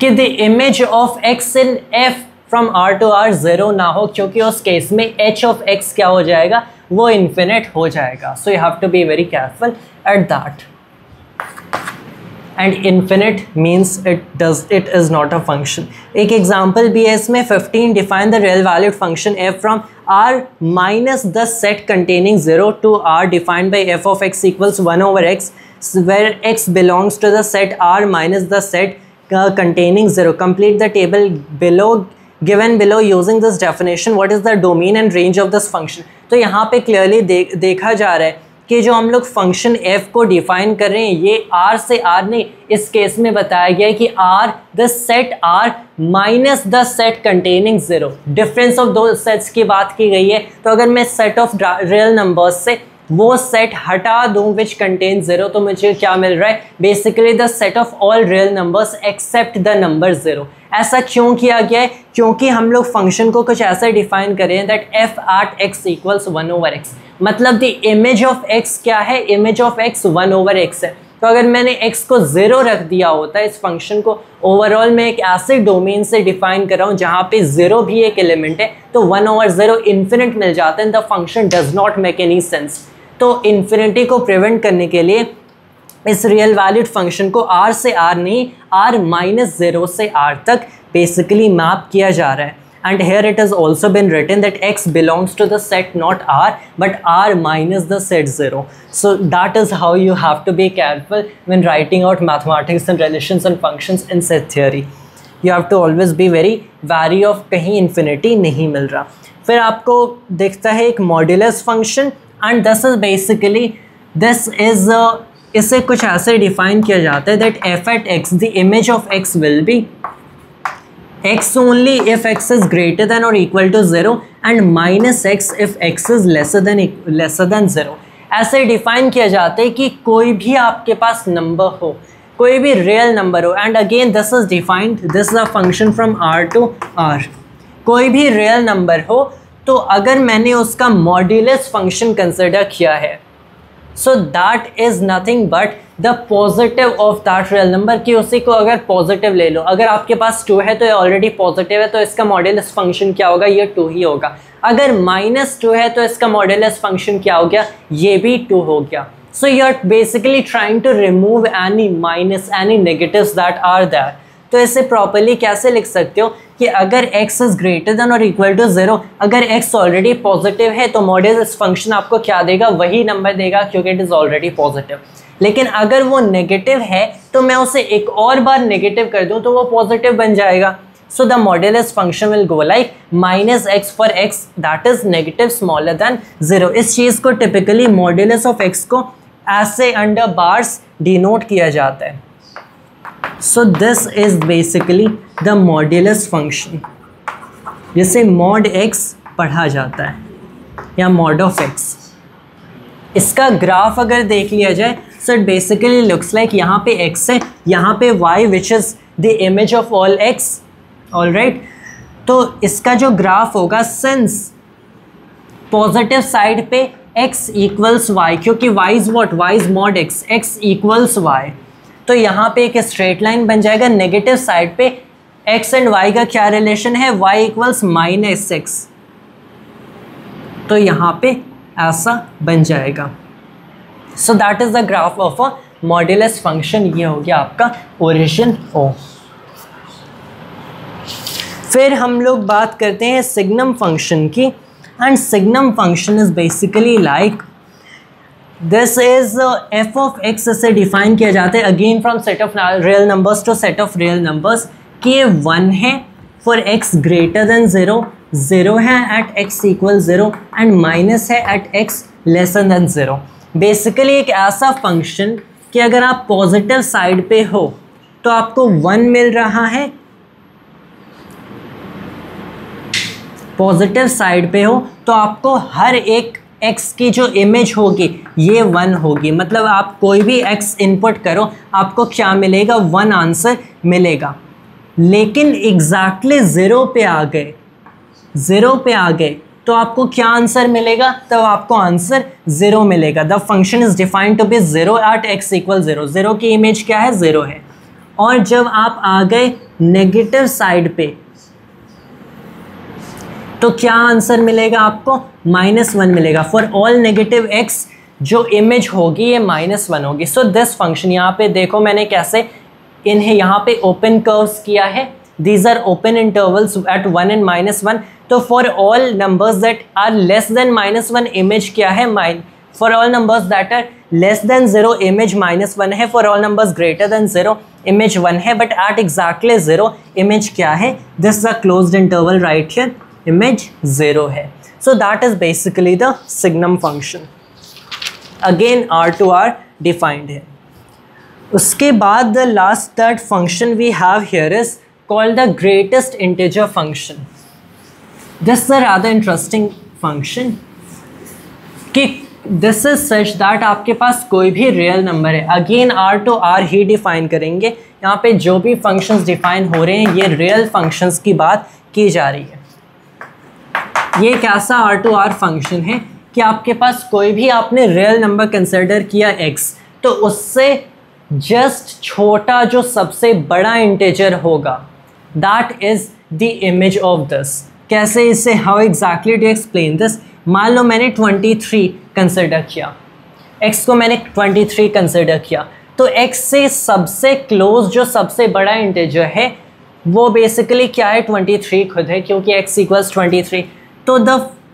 S1: कि the image of x in f from r to r 0 ना हो, क्योंकि उस केस में h ऑफ x क्या हो जाएगा, वो इन्फिनिट हो जाएगा। So you have to be very careful at that. And infinite means it is not a function. एक एग्जाम्पल भी है इसमें, 15 define the real valued function f from r minus the set containing 0 to r defined by f of x equals 1 over x, where x belongs to the set r minus the set containing 0. Complete the table given below using this definition. What is the domain and range of this function? तो यहाँ पे क्लियरली देखा जा रहा है कि जो हम लोग फंक्शन f को डिफाइन कर रहे हैं ये r से r नहीं, इस केस में बताया गया है कि r the set r minus the set containing 0, difference of दो सेट्स की बात की गई है। तो अगर मैं सेट ऑफ रियल नंबर्स से वो सेट हटा दूं विच कंटेन 0, तो मुझे क्या मिल रहा है, basically the set of all real numbers accept the number 0। ऐसा क्यों किया गया है? क्योंकि हम लोग फंक्शन को कुछ ऐसा डिफाइन करें हैं that f at x equals 1 over x, मतलब द इमेज ऑफ x क्या है, image of x 1 over x है। तो अगर मैंने x को 0 रख दिया होता, इस फंक्शन को ओवरऑल मैं एक ऐसे डोमेन से डिफाइन कर रहा हूँ जहाँ पे 0 भी एक एलिमेंट है, तो 1 over 0 इन्फिनिट मिल जाता है, the function does not make any sense. तो इन्फिनिटी को प्रिवेंट करने के लिए इस रियल वैल्यूड फंक्शन को r से r नहीं, r माइनस 0 से r तक बेसिकली मैप किया जा रहा है। And here it has also been written that x belongs to the set not r but r minus the set 0. So that is how you have to be careful when writing out mathematics and relations and functions in set theory. You have to always be very wary of कहीं इन्फिनिटी नहीं मिल रहा। फिर आपको दिखता है एक modulus function, and this is basically इसे कुछ ऐसे डिफाइन किया जाता है that f at x the image of x will be x only if x is greater than or equal to 0 and minus x if x is lesser than 0। ऐसे डिफाइन किया जाता है कि कोई भी आपके पास नंबर हो, कोई भी रियल नंबर हो, and again this is defined, this is a function from r to r। कोई भी रियल नंबर हो तो अगर मैंने उसका मॉड्यूलस फंक्शन कंसिडर किया है, so that is nothing but the positive of that real number, कि उसी को अगर पॉजिटिव ले लो, अगर आपके पास 2 है तो ये ऑलरेडी पॉजिटिव है तो इसका मॉड्यूलस फंक्शन क्या होगा, ये 2 ही होगा। अगर -2 है तो इसका मॉड्यूलस फंक्शन क्या हो गया, ये भी 2 हो गया। So you are basically trying to remove any minus, any negatives that are there. तो इसे प्रॉपर्ली कैसे लिख सकते हो कि अगर x इज ग्रेटर देन और इक्वल टू 0, अगर x ऑलरेडी पॉजिटिव है तो मॉड्यूलस फंक्शन आपको क्या देगा, वही नंबर देगा क्योंकि इट इज़ ऑलरेडी पॉजिटिव। लेकिन अगर वो नेगेटिव है तो मैं उसे एक और बार नेगेटिव कर दूं तो वो पॉजिटिव बन जाएगा। So the modulus function will go like -x for x that is negative smaller than 0। इस चीज़ को टिपिकली मॉड्यूलस ऑफ x को ऐसे अंडर बार्स डिनोट किया जाता है। So this is basically the modulus function, जिसे मॉड x पढ़ा जाता है या मॉड ऑफ x। इसका ग्राफ अगर देख लिया जाए, सो इट बेसिकली लुक्स लाइक यहाँ पे x है, यहाँ पे y which is the image of all x, all right. तो इसका जो ग्राफ होगा, सिंस पॉजिटिव साइड पे x इक्वल्स y, क्योंकि y is what, y is mod x equals y, तो यहाँ पे एक स्ट्रेट लाइन बन जाएगा। नेगेटिव साइड पे x एंड y का क्या रिलेशन है, y इक्वल्स -x, तो यहाँ पे ऐसा बन जाएगा। सो that is the graph of a modulus function. ये हो गया आपका ओरिजिन O। फिर हम लोग बात करते हैं सिग्नम फंक्शन की, and signum function is basically like this is f of x से डिफाइन किया जाता है again from set of real numbers to set of real numbers, कि ये 1 है फॉर x ग्रेटर देन 0, 0 है at x equal 0 and minus है at x lesser than 0। Basically एक ऐसा फंक्शन कि अगर आप पॉजिटिव साइड पे हो तो आपको 1 मिल रहा है, पॉजिटिव साइड पे हो तो आपको हर एक x की जो इमेज होगी ये 1 होगी। मतलब आप कोई भी x इनपुट करो आपको क्या मिलेगा, 1 आंसर मिलेगा। लेकिन एग्जैक्टली 0 पे आ गए, 0 पे आ गए तो आपको क्या आंसर मिलेगा, तब आपको आंसर 0 मिलेगा। The function is defined to be 0 at x equal 0। 0 की इमेज क्या है, 0 है। और जब आप आ गए नेगेटिव साइड पे तो क्या आंसर मिलेगा आपको, -1 मिलेगा। फॉर ऑल नेगेटिव x जो इमेज होगी ये -1 होगी। सो दिस फंक्शन, यहाँ पे देखो मैंने कैसे इन्हें यहाँ पे ओपन कर्व्स किया है, these are open intervals at 1 and -1। तो for all numbers that are less than -1 image क्या है, for all numbers that are less than 0 image -1 है, for all numbers greater than 0 image 1 है, बट एट एग्जैक्टली 0 इमेज क्या है, this is a closed interval right here, image 0 है। So that is basically the signum function, again R to R defined है। उसके बाद the last that function we have here is called the greatest integer function. This is a rather interesting function कि this is such that आपके पास कोई भी रियल नंबर है, again R to R he define करेंगे। यहाँ पे जो भी फंक्शंस डिफाइन हो रहे हैं ये रियल फंक्शंस की बात की जा रही है। ये एक ऐसा R to R फंक्शन है कि आपके पास कोई भी आपने रियल नंबर कंसिडर किया x, तो उससे जस्ट छोटा जो सबसे बड़ा इंटीजर होगा that is the image of this. कैसे, इसे how exactly to explain this. मान लो मैंने 23 कंसिडर किया, x को मैंने 23 कंसिडर किया, तो x से सबसे क्लोज जो सबसे बड़ा इंटीजर है वो बेसिकली क्या है, 23 खुद है, क्योंकि x इक्वल्स 23। तो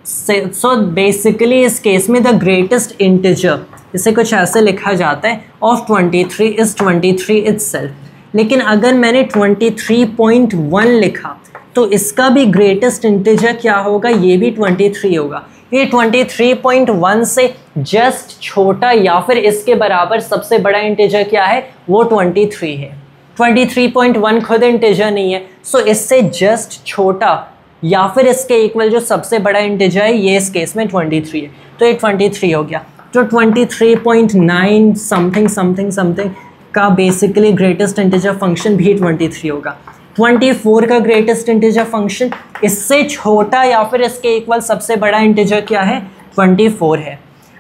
S1: सो बेसिकली इस केस में द ग्रेटेस्ट इंटीजर, इसे कुछ ऐसे लिखा जाता है, ऑफ 23 इज़ 23 इटसेल्फ। लेकिन अगर मैंने 23.1 लिखा तो इसका भी ग्रेटेस्ट इंटीजर क्या होगा, ये भी 23 होगा। ये 23.1 से जस्ट छोटा या फिर इसके बराबर सबसे बड़ा इंटीजर क्या है, वो 23 है। 23.1 खुद इंटीजर नहीं है, सो इससे जस्ट छोटा या फिर इसके इक्वल जो सबसे बड़ा इंटीजर है ये इस केस में 23 है, तो ये 23 हो गया। तो 23.9 समथिंग समथिंग समथिंग का बेसिकली ग्रेटेस्ट इंटीजर फंक्शन भी 23 होगा। 24 का ग्रेटेस्ट इंटीजर फंक्शन इससे छोटा या फिर इसके इक्वल सबसे बड़ा इंटीजर क्या है, 24 है।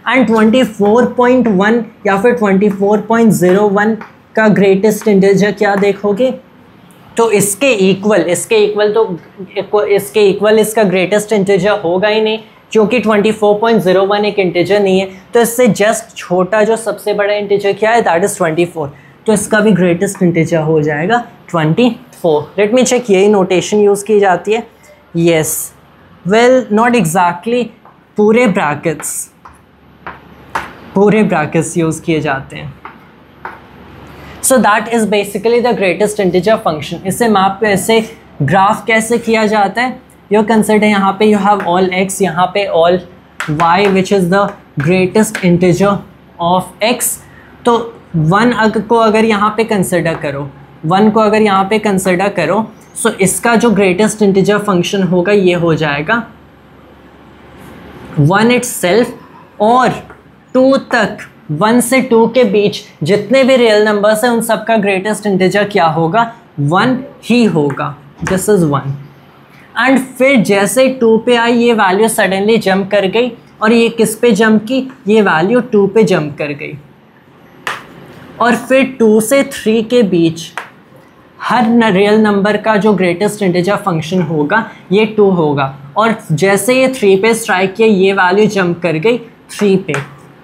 S1: एंड 24.1 या फिर 24.01 का ग्रेटेस्ट इंटीजर क्या देखोगे, तो इसके इक्वल इसका ग्रेटेस्ट इंटीजर होगा ही नहीं, क्योंकि 24.01 एक इंटीजर नहीं है, तो इससे जस्ट छोटा जो सबसे बड़ा इंटीजर क्या है, दैट इज़ 24, तो इसका भी ग्रेटेस्ट इंटीजर हो जाएगा 24। लेट मी चेक, यही नोटेशन यूज़ की जाती है, येस, वेल नॉट एग्जैक्टली, पूरे ब्रैकेट्स यूज़ किए जाते हैं। सो that is basically the greatest integer function. इसे मैप पे ऐसे ग्राफ कैसे किया जाता है, यू कंसिडर यहाँ पे यू हैव ऑल x, यहाँ पे all y which is the greatest integer of x। तो 1 को अगर यहाँ पे कंसिडर करो, सो इसका जो ग्रेटेस्ट इंटीजर फंक्शन होगा ये हो जाएगा 1 itself, और 2 तक 1 से 2 के बीच जितने भी रियल नंबर्स हैं उन सब का ग्रेटेस्ट इंटीजर क्या होगा, 1 ही होगा, दिस इज़ 1। एंड फिर जैसे 2 पे आई ये वैल्यू सडनली जंप कर गई, और ये किस पे जंप की, ये वैल्यू 2 पे जंप कर गई, और फिर 2 से 3 के बीच हर रियल नंबर का जो ग्रेटेस्ट इंटीजर फंक्शन होगा ये 2 होगा, और जैसे ये 3 पे स्ट्राइक किया ये वैल्यू जंप कर गई 3 पे,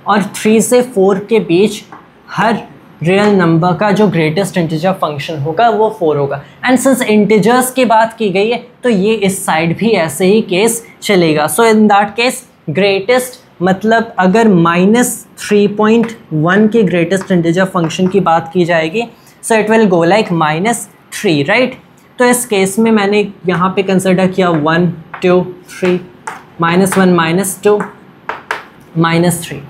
S1: और 3 से 4 के बीच हर रियल नंबर का जो ग्रेटेस्ट इंटीजर फंक्शन होगा वो 4 होगा। एंड सिंस इंटीजर्स की बात की गई है तो ये इस साइड भी ऐसे ही केस चलेगा। सो इन दैट केस ग्रेटेस्ट मतलब अगर -3.1 के ग्रेटेस्ट इंटीजर फंक्शन की बात की जाएगी, so it will go like -3, right. तो इस केस में मैंने यहाँ पे कंसिडर किया 1 2 3 -1 -2 -3।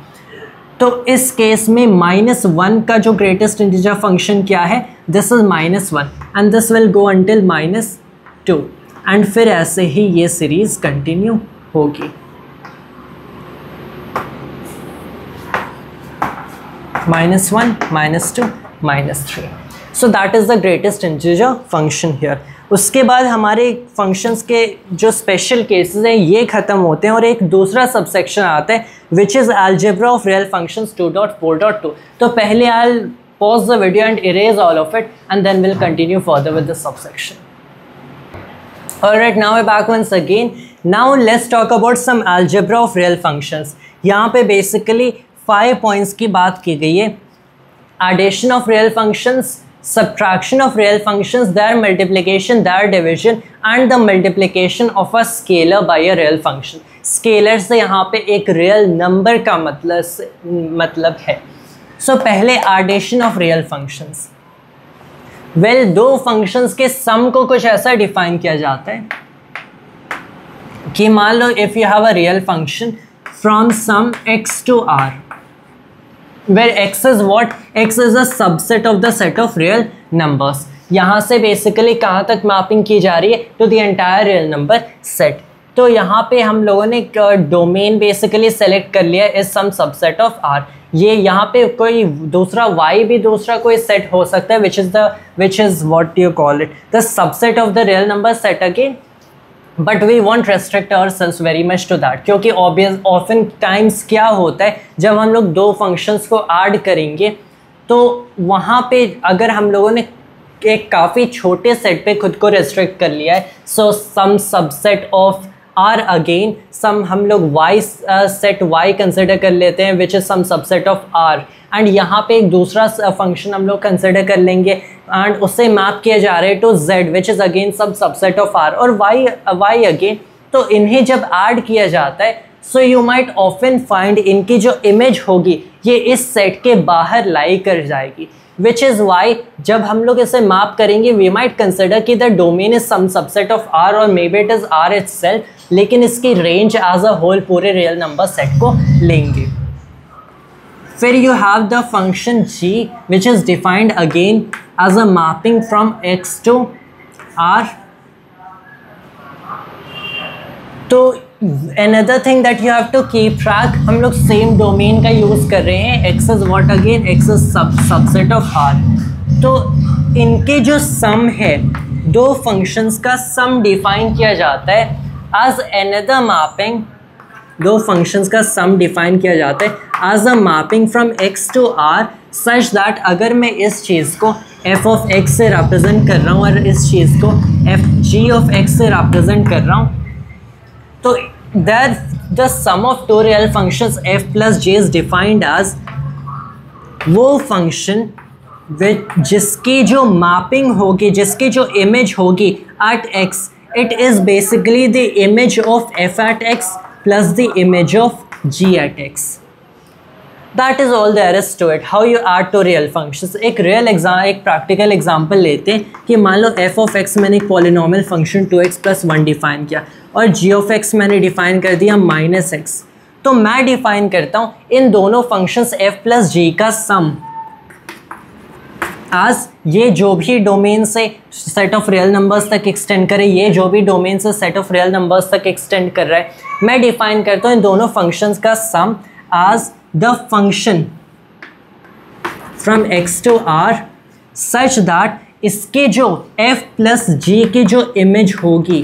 S1: तो इस केस में -1 का जो ग्रेटेस्ट इंटीजर फंक्शन क्या है, this is -1 and this will go until -2, and फिर ऐसे ही ये सीरीज कंटिन्यू होगी। -1 -2 -3, सो that is the greatest integer function here. उसके बाद हमारे फंक्शंस के जो स्पेशल केसेस हैं ये ख़त्म होते हैं, और एक दूसरा सबसेक्शन आता है which is algebra of real functions 2.4.2। तो पहले I will pause the video and erase all of it and then will continue further with the subsection. Alright, now we back once again. Now let's talk about some algebra of real functions. यहाँ पे बेसिकली 5 पॉइंट्स की बात की गई है: addition of real functions, subtraction of real functions, their multiplication, their division and the multiplication of a scalar by a real function। Scalar से यहाँ पे एक रियल नंबर का मतलब है। सो पहले addition of real functions. Well, दो फंक्शंस के सम को कुछ ऐसा डिफाइन किया जाता है कि मान लो if you have a real function from some x to r, where x is what? x is a subset of the set of real numbers। यहाँ से बेसिकली कहाँ तक मैपिंग की जा रही है? To the entire real number set. तो यहाँ पे हम लोगों ने डोमेन बेसिकली सेलेक्ट कर लिया is some subset of r। ये यहाँ पे कोई दूसरा y भी दूसरा कोई सेट हो सकता है which is what you call it the subset of the real number set again, but we want restrict our selves very much to that, क्योंकि ऑफन टाइम्स क्या होता है जब हम लोग दो फंक्शंस को ऐड करेंगे तो वहाँ पे अगर हम लोगों ने एक काफ़ी छोटे सेट पे खुद को रेस्ट्रिक्ट कर लिया है, so some subset of R again some हम लोग वाई सेट वाई कंसिडर कर लेते हैं which is some subset of R, and यहाँ पे एक दूसरा फंक्शन हम लोग कंसिडर कर लेंगे एंड उससे मैप किया जा रहा है to z which is again sub subset of r और y अगेन। तो इन्हें जब ऐड किया जाता है so you might often find इनकी जो इमेज होगी ये इस सेट के बाहर लाई कर जाएगी, विच इज़ वाई जब हम लोग इसे मैप करेंगे वी माइट कंसिडर कि the domain is some subset of r और maybe it is r itself, लेकिन इसकी रेंज एज अ होल पूरे रियल नंबर सेट को लेंगे। फिर you have the function g which is defined again as a mapping from x to r. तो another thing that you have to keep track, हम लोग सेम डोमेन का यूज़ कर रहे हैं. x is what again? x is subset of r. तो इनके जो सम है, दो फंक्शंस का सम डिफाइन किया जाता है as another mapping. दो फंक्शंस का सम डिफाइन किया जाता है as a mapping from x to r such that अगर मैं इस चीज़ को f ऑफ x से रिप्रेजेंट कर रहा हूँ और इस चीज़ को f g ऑफ x से रिप्रेजेंट कर रहा हूँ, तो that the sum of two real functions f plus g is defined as वो फंक्शन जिसकी जो मैपिंग होगी, जिसकी जो इमेज होगी eight x, it is basically the image of f at x plus the image of g at x. That is all there is to it. How you add to real functions. एक प्रैक्टिकल एग्जाम्पल लेते हैं कि मान लो f of x मैंने एक पॉलिनोमियल फंक्शन 2x + 1 डिफाइन किया और g of x मैंने डिफाइन कर दिया -x. तो मैं डिफाइन करता हूँ इन दोनों फंक्शंस f प्लस g का सम आज ये जो भी डोमेन से सेट ऑफ रियल नंबर्स तक एक्सटेंड करे, ये जो भी डोमेन से सेट ऑफ रियल नंबर्स तक एक्सटेंड कर रहा है, मैं डिफाइन करता हूँ इन दोनों फंक्शंस का सम आज the function from x to r such that इसके जो f प्लस g की जो इमेज होगी,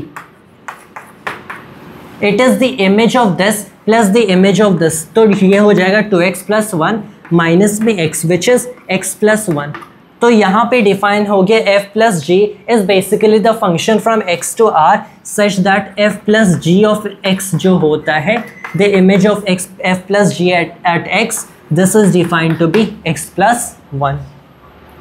S1: it is the image of this plus the image of this. तो ये हो जाएगा 2x + 1 माइनस में x विच इज़ x + 1. तो यहाँ पे डिफाइन हो गया f plus G is basically the function from x to r such that f plus G of x जो होता है the image of f plus G at x, this is defined to be x plus 1.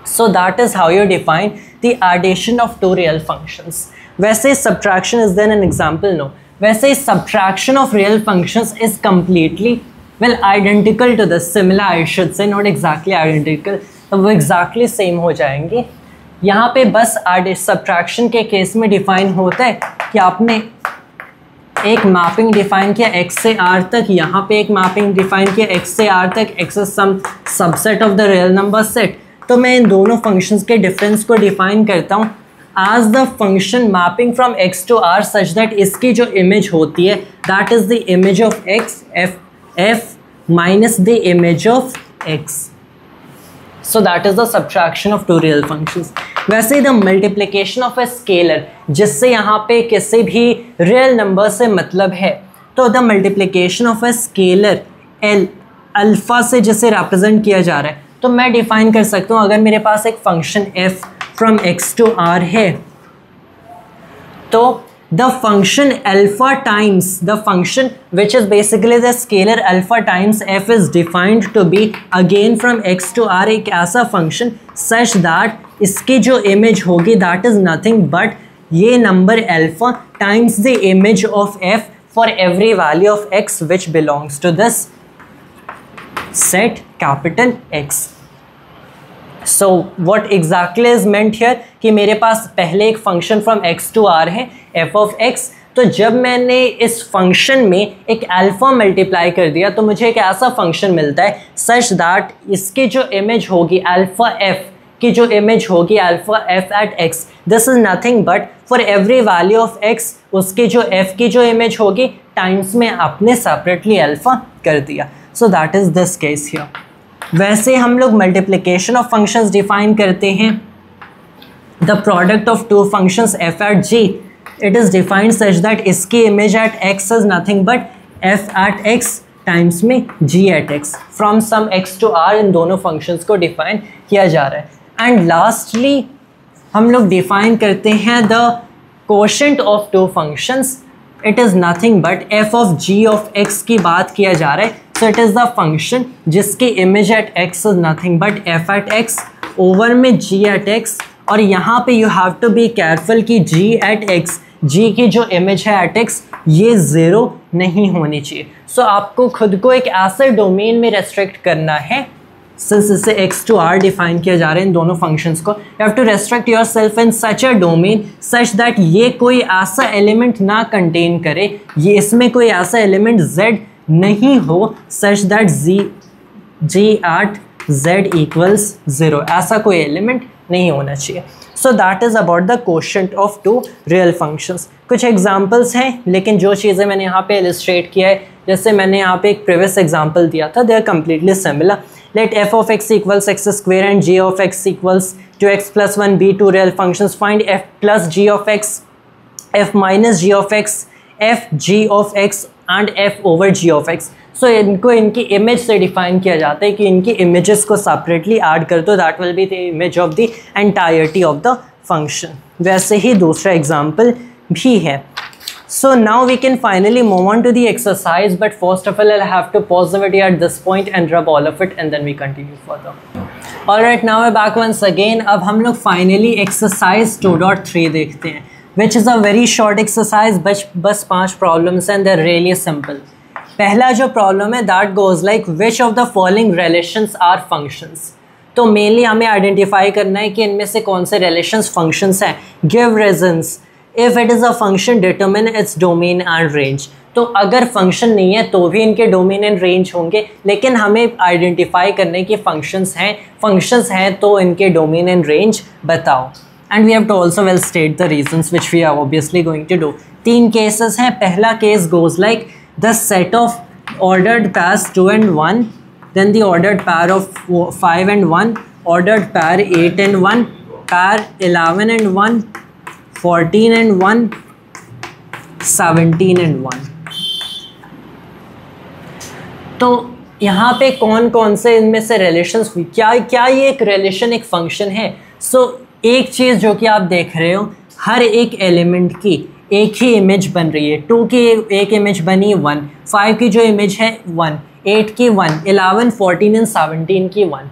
S1: So that is how you define the addition of two real functions. वैसे subtraction is then an example? No. वैसे subtraction of real functions is completely identical to this, similar I should say, not exactly identical, तो वो एग्जैक्टली सेम हो जाएंगे. यहाँ पे बस सब्ट्रैक्शन के केस में डिफाइन होता है कि आपने एक मैपिंग डिफाइन किया x से r तक, यहाँ पे एक मैपिंग डिफाइन किया x से r तक, x is some subset of the real number set. तो मैं इन दोनों फंक्शंस के डिफरेंस को डिफाइन करता हूँ as the function mapping from x to r such that इसकी जो इमेज होती है that is the image of x f minus the image of x. So that is the subtraction of two real functions. वैसे the multiplication of a scalar, जिससे यहाँ पे किसी भी real number से मतलब है, तो the multiplication of a scalar L alpha से जिसे represent किया जा रहा है, तो मैं define कर सकता हूँ अगर मेरे पास एक function f from x to r है, तो the function alpha times the function which is basically the scalar alpha times f is defined to be again from x to r एक ऐसा function such that इसकी जो image होगी that is nothing but ये number alpha times the image of f for every value of x which belongs to this set capital X. So what exactly is meant here कि मेरे पास पहले एक function from x to r है f of x, तो जब मैंने इस फंक्शन में एक अल्फ़ा मल्टीप्लाई कर दिया तो मुझे एक ऐसा फंक्शन मिलता है सच दैट इसकी जो इमेज होगी अल्फ़ा f की जो इमेज होगी alpha f at x, this is nothing but for every value of x उसकी जो f की जो इमेज होगी टाइम्स में आपने सेपरेटली अल्फ़ा कर दिया. So that is this case here. वैसे हम लोग मल्टीप्लिकेशन ऑफ फंक्शंस डिफाइन करते हैं. The product of two functions f at g, it is defined such that इसकी image at x is nothing but f at x times में g at x. From some x to r इन दोनों फंक्शंस को डिफाइन किया जा रहा है. एंड लास्टली हम लोग डिफाइन करते हैं the quotient of two functions. It is nothing but f of g of x की बात किया जा रहा है. So it is the function जिसकी image at x is nothing but f at x over में g at x. और यहाँ पे you have to be careful कि g at x, g की जो इमेज है at x ये ज़ीरो नहीं होनी चाहिए. सो आपको खुद को एक ऐसे डोमेन में रेस्ट्रिक्ट करना है सिंस इसे x to r डिफाइन किया जा रहा है इन दोनों फंक्शंस को. You have to restrict yourself in such a domain such that ये कोई ऐसा एलिमेंट ना कंटेन करे, ये इसमें कोई ऐसा एलिमेंट z नहीं हो such that g at z equals 0, ऐसा कोई एलिमेंट नहीं होना चाहिए. So that is about the quotient of two real functions. कुछ एग्जांपल्स हैं, लेकिन जो चीज़ें मैंने यहाँ पे इलस्ट्रेट किया है, जैसे मैंने यहाँ पे एक प्रीवियस एग्जांपल दिया था, they are completely similar. Let f of x equals x square and g of x equals 2x plus 1 be two real functions. Find f plus g of x, f minus g of x, f g of x and f over g of x. सो इनको इनकी इमेज से डिफाइन किया जाता है कि इनकी इमेजेस को सेपरेटली ऐड कर दो, that will be the image of the entirety of the function. वैसे ही दूसरा एग्जांपल भी है. So now we can finally move on to the exercise, but first of all I'll have to pause the video at this point and rub all of it and then we continue further. Alright, now we're back once again. अब हम लोग finally exercise 2.3 देखते हैं, which is a very short exercise, बस 5 problems and they're really simple. पहला जो प्रॉब्लम है that goes like which of the following relations are functions. तो मेनली हमें आइडेंटिफाई करना है कि इनमें से कौन से रिलेशंस फंक्शंस हैं. Give reasons. If it is a function determine its domain and range. तो अगर फंक्शन नहीं है तो भी इनके डोमेन एंड रेंज होंगे, लेकिन हमें आइडेंटिफाई करने की फंक्शंस हैं तो इनके डोमेन एंड रेंज बताओ. And we have to also well state the reasons which we are obviously going to do. 3 cases हैं. पहला case goes like the set of ordered pairs 2 and 1, then the ordered pair of 5 and 1, ordered pair 8 and 1, pair 11 and 1, 14 and 1, 17 and 1. तो यहाँ पे कौन कौन से इनमें से रिलेशंस, क्या ये एक रिलेशन एक फंक्शन है. सो एक चीज़ जो कि आप देख रहे हो, हर एक एलिमेंट की एक ही इमेज बन रही है. 2 की एक इमेज बनी 1, 5 की जो इमेज है 1, 8 की 1, 11, 14 एंड 17 की 1.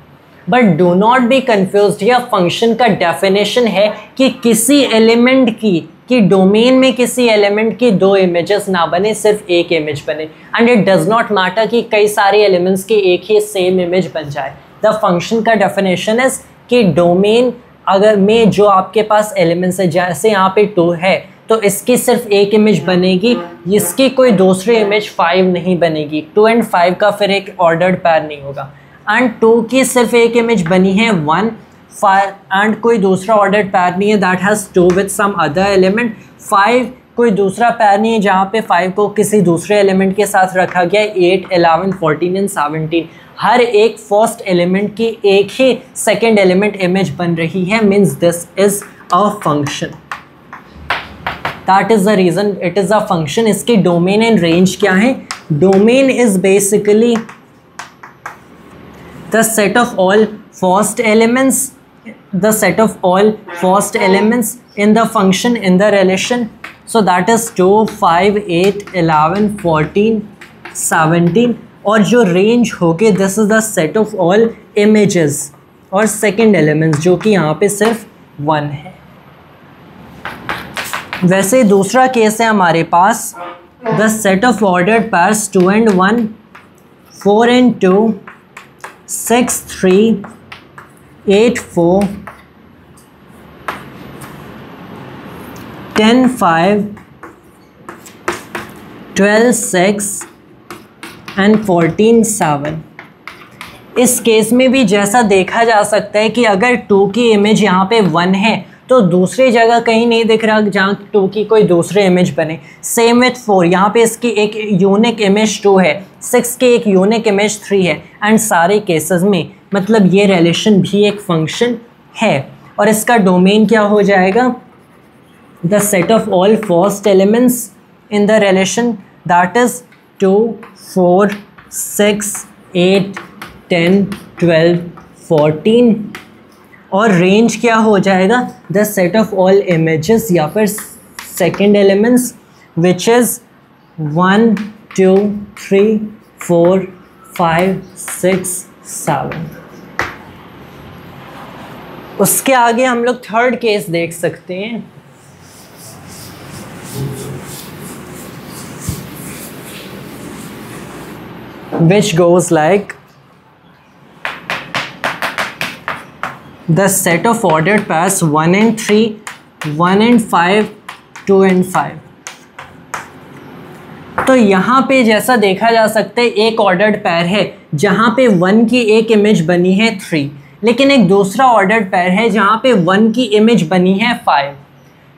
S1: But do not be confused. यह फंक्शन का डेफिनेशन है कि किसी एलिमेंट की डोमेन में किसी एलिमेंट की 2 इमेजेस ना बने, सिर्फ एक इमेज बने. And it does not matter कि कई सारे एलिमेंट्स की एक ही सेम इमेज बन जाए. द फंक्शन का डेफिनेशन इज कि डोमेन अगर में जो आपके पास एलिमेंट्स है, जैसे यहाँ पे 2 है तो इसकी सिर्फ एक इमेज बनेगी, इसकी कोई दूसरी इमेज 5 नहीं बनेगी. 2 and 5 का फिर एक ऑर्डर्ड पैर नहीं होगा. एंड 2 की सिर्फ एक इमेज बनी है 1, 5 एंड कोई दूसरा ऑर्डर्ड पैर नहीं है that has 2 with some other element. 5 कोई दूसरा पैर नहीं है जहाँ पे 5 को किसी दूसरे एलिमेंट के साथ रखा गया. 8, 11, 14 एंड 17 हर एक फर्स्ट एलिमेंट की एक ही सेकेंड एलिमेंट इमेज बन रही है. Means this is a function. That is the reason it is a function. इसकी डोमेन एंड रेंज क्या है? Domain is basically the set of all first elements in the function in the relation. So that is 2, 5, 8, 11, 14, 17. और जो रेंज होके this is the set of all images और second elements जो कि यहाँ पे सिर्फ 1 है. वैसे दूसरा केस है हमारे पास the set of ordered pairs 2 and 1, 4 and 2, 6, 3, 8, 4, 10, 5, 12, 6 and 14, 7. इस केस में भी जैसा देखा जा सकता है कि अगर 2 की इमेज यहाँ पे 1 है तो दूसरी जगह कहीं नहीं दिख रहा जहाँ 2 की कोई दूसरी इमेज बने. सेम विथ 4, यहाँ पे इसकी एक यूनिक इमेज 2 है, 6 की एक यूनिक इमेज 3 है. एंड सारे केसेस में मतलब ये रिलेशन भी एक फंक्शन है. और इसका डोमेन क्या हो जाएगा? The set of all first elements in the relation that is 2, 4, 6, 8, 10, 12, 14. और रेंज क्या हो जाएगा? The set of all images या फिर सेकेंड एलिमेंट्स विच इज़ 1, 2, 3, 4, 5, 6, 7. उसके आगे हम लोग थर्ड केस देख सकते हैं. which goes like the set of ordered pairs 1 and 3, 1 and 5, 2 and 5. तो यहाँ पे जैसा देखा जा सकता है एक ऑर्डर्ड पैर है जहाँ पे 1 की एक इमेज बनी है 3, लेकिन एक दूसरा ऑर्डर्ड पैर है जहाँ पे 1 की इमेज बनी है 5।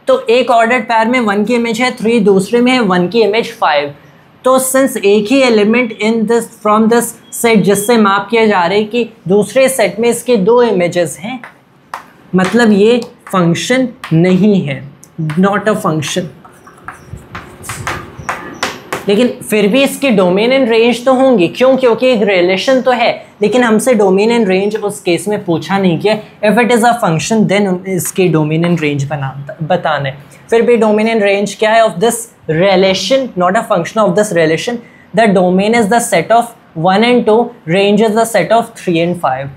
S1: तो एक ऑर्डर्ड पैर में 1 की इमेज है 3, दूसरे में है 1 की इमेज 5। तो सिंस एक ही element in this from this set जिससे मैप किया जा रहा है कि दूसरे सेट में इसके 2 इमेजेस हैं, मतलब ये फंक्शन नहीं है, नॉट अ फंक्शन। लेकिन फिर भी इसकी डोमेन एंड रेंज तो होंगी, क्यों? क्योंकि एक रिलेशन तो है, लेकिन हमसे डोमेन एंड रेंज उस केस में पूछा नहीं किया। If it is a function then इसकी डोमेन एंड रेंज बताना है। फिर भी डोमेन एंड रेंज क्या है of this relation, not a function of this relation. The domain is the set of 1 and 2, range is the set of 3 and 5।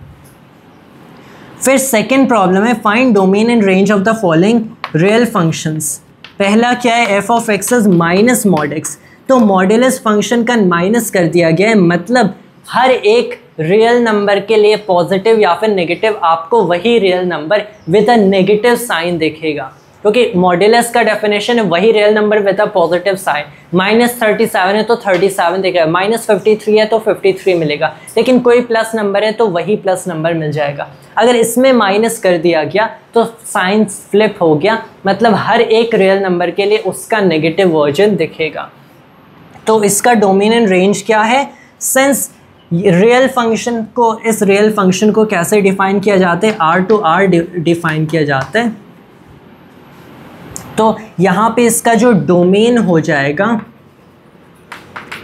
S1: फिर सेकेंड प्रॉब्लम है find domain and range of the following real functions. पहला क्या है, F of x is minus mod x. तो मॉड्यूलस फंक्शन का माइनस कर दिया गया है, मतलब हर एक रियल नंबर के लिए पॉजिटिव या फिर नेगेटिव आपको वही real number with a negative sign दिखेगा, क्योंकि मॉड्यूलस का डेफिनेशन है वही real number with a positive sign. -37 है तो 37 दिखेगा, -53 है तो 53 मिलेगा, लेकिन कोई प्लस नंबर है तो वही प्लस नंबर मिल जाएगा। अगर इसमें माइनस कर दिया गया तो साइन फ्लिप हो गया, मतलब हर एक रियल नंबर के लिए उसका नेगेटिव वर्जन दिखेगा। तो इसका डोमेन एंड रेंज क्या है? सिंस रियल फंक्शन को, इस रियल फंक्शन को कैसे डिफाइन किया जाता है? R to R डिफाइन किया जाता है। तो यहाँ पे इसका जो डोमेन हो जाएगा,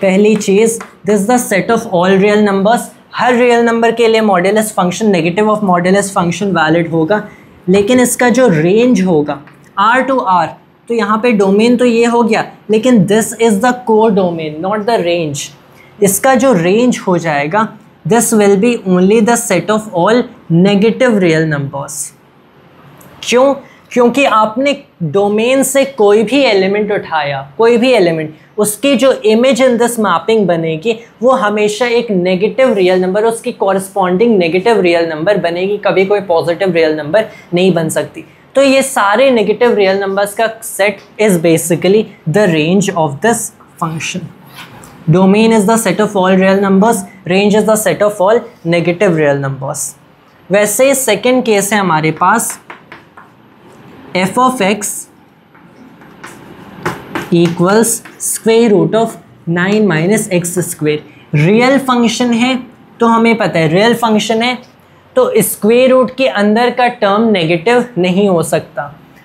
S1: पहली चीज़, this the set of all real numbers. हर रियल नंबर के लिए modulus function, negative of modulus function valid होगा, लेकिन इसका जो रेंज होगा R to R, तो यहाँ पे डोमेन तो ये हो गया, लेकिन this is the core domain not the range. इसका जो रेंज हो जाएगा, this will B only the set of all negative real numbers. क्यों? क्योंकि आपने डोमेन से कोई भी एलिमेंट उठाया, कोई भी एलिमेंट, उसकी जो इमेज इन दिस मैपिंग बनेगी वो हमेशा एक नेगेटिव रियल नंबर, उसकी कॉरस्पॉन्डिंग नेगेटिव रियल नंबर बनेगी, कभी कोई पॉजिटिव रियल नंबर नहीं बन सकती। तो ये सारे नेगेटिव रियल नंबर्स का set is basically the range of this function. Domain is the set of all real numbers, range is the set of all negative real numbers. वैसे सेकेंड केस है हमारे पास f of x equals square root of 9 minus x square. Real function है तो हमें पता है रियल फंक्शन है तो स्क्वेयर रूट के अंदर का टर्म नेगेटिव नहीं हो सकता,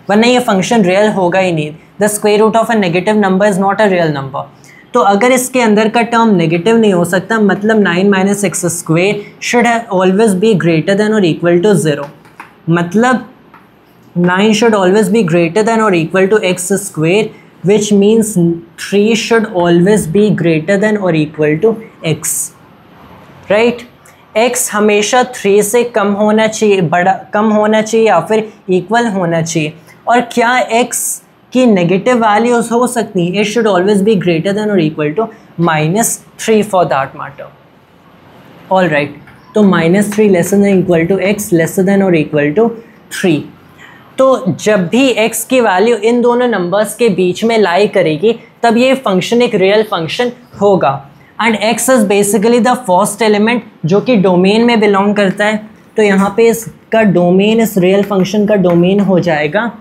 S1: वरना ये फंक्शन रियल होगा ही नहीं। The square root of a negative number is not a real number. तो अगर इसके अंदर का टर्म नेगेटिव नहीं हो सकता, मतलब 9 minus x square should always be greater then और इक्वल टू 0। मतलब 9 should always be greater than or equal to x square, which means 3 should always be greater than or equal to x, right? x हमेशा 3 से कम होना चाहिए, कम होना चाहिए या फिर इक्वल होना चाहिए। और क्या x की नेगेटिव वैल्यूज हो सकती हैं? it should always be greater than or equal to -3 for that matter. all right, तो -3 lesser than equal to x lesser than or equal to 3। तो जब भी x की वैल्यू इन दोनों नंबर्स के बीच में लाई करेगी तब ये फंक्शन एक रियल फंक्शन होगा। And x is basically the first element जो कि डोमेन में बिलोंग करता है। तो यहाँ पे इसका डोमेन, इस रियल फंक्शन का डोमेन हो जाएगा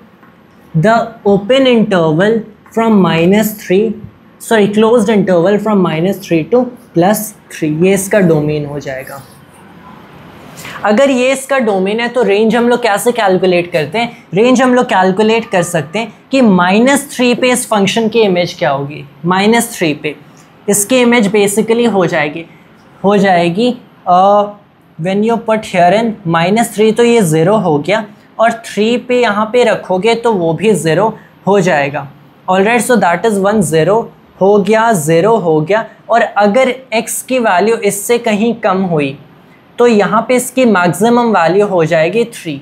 S1: the open interval from -3, closed interval from -3 to +3, ये इसका डोमेन हो जाएगा। अगर ये इसका डोमेन है तो रेंज हम लोग कैसे कैलकुलेट करते हैं? रेंज हम लोग कैलकुलेट कर सकते हैं कि -3 पे इस फंक्शन की इमेज क्या होगी। -3 पे इसकी इमेज बेसिकली हो जाएगी when you put here in -3, तो ये 0 हो गया, और 3 पे यहाँ पे रखोगे तो वो भी 0 हो जाएगा। ऑलराइट, सो दैट इज़ 1 0 हो गया, 0 हो गया। और अगर x की वैल्यू इससे कहीं कम हुई तो यहाँ पे इसकी मैक्सिमम वैल्यू हो जाएगी 3।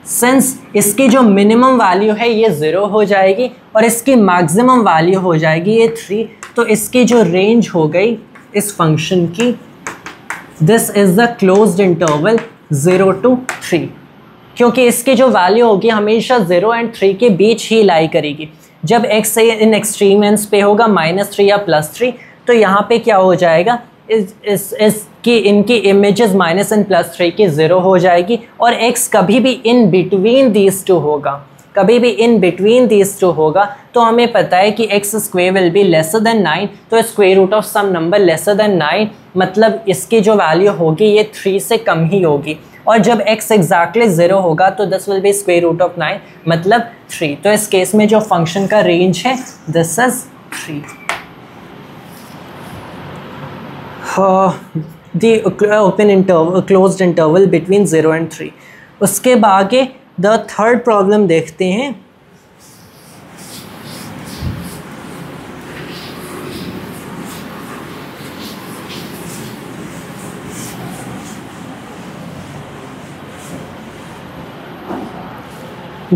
S1: सिंस इसकी जो मिनिमम वैल्यू है ये 0 हो जाएगी और इसकी मैक्सिमम वैल्यू हो जाएगी ये 3, तो इसकी जो रेंज हो गई इस फंक्शन की, this is the closed interval 0 to 3, क्योंकि इसकी जो वैल्यू होगी हमेशा 0 and 3 के बीच ही लाई करेगी। जब x इन एक्सट्रीम एंड्स पे होगा -3 या +3, तो यहाँ पे क्या हो जाएगा, इसकी इनकी इमेजेस -n +3 की 0 हो जाएगी, और x कभी भी इन बिटवीन दीज टू होगा, कभी भी इन बिटवीन दीज टू होगा, तो हमें पता है कि x square will be lesser than 9, तो square root of some number lesser than 9 मतलब इसकी जो वैल्यू होगी ये 3 से कम ही होगी, और जब x एग्जैक्टली 0 होगा तो this will be square root of 9 मतलब 3। तो इस केस में जो फंक्शन का रेंज है this is 3। The open interval closed interval between 0 and 3। उसके बाद द थर्ड प्रॉब्लम देखते हैं।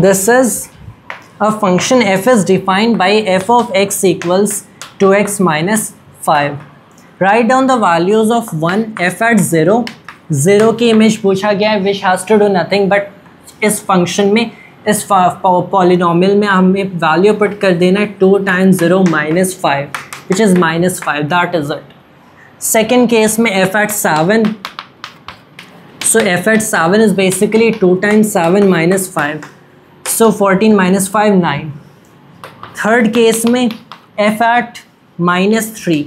S1: This is a function f is defined by f of x equals 2x minus 5. Write down the values of 1 f at 0 की इमेज पूछा गया है which has to do nothing but इस फंक्शन में, इस पॉलिनोमियल में हमें वैल्यू पुट कर देना है 2 times 0 minus 5 which is -5, that is it. Second case में f at 7, so f at 7 is basically 2 times 7 minus 5, so 14 minus 5 9. Third case में f at -3,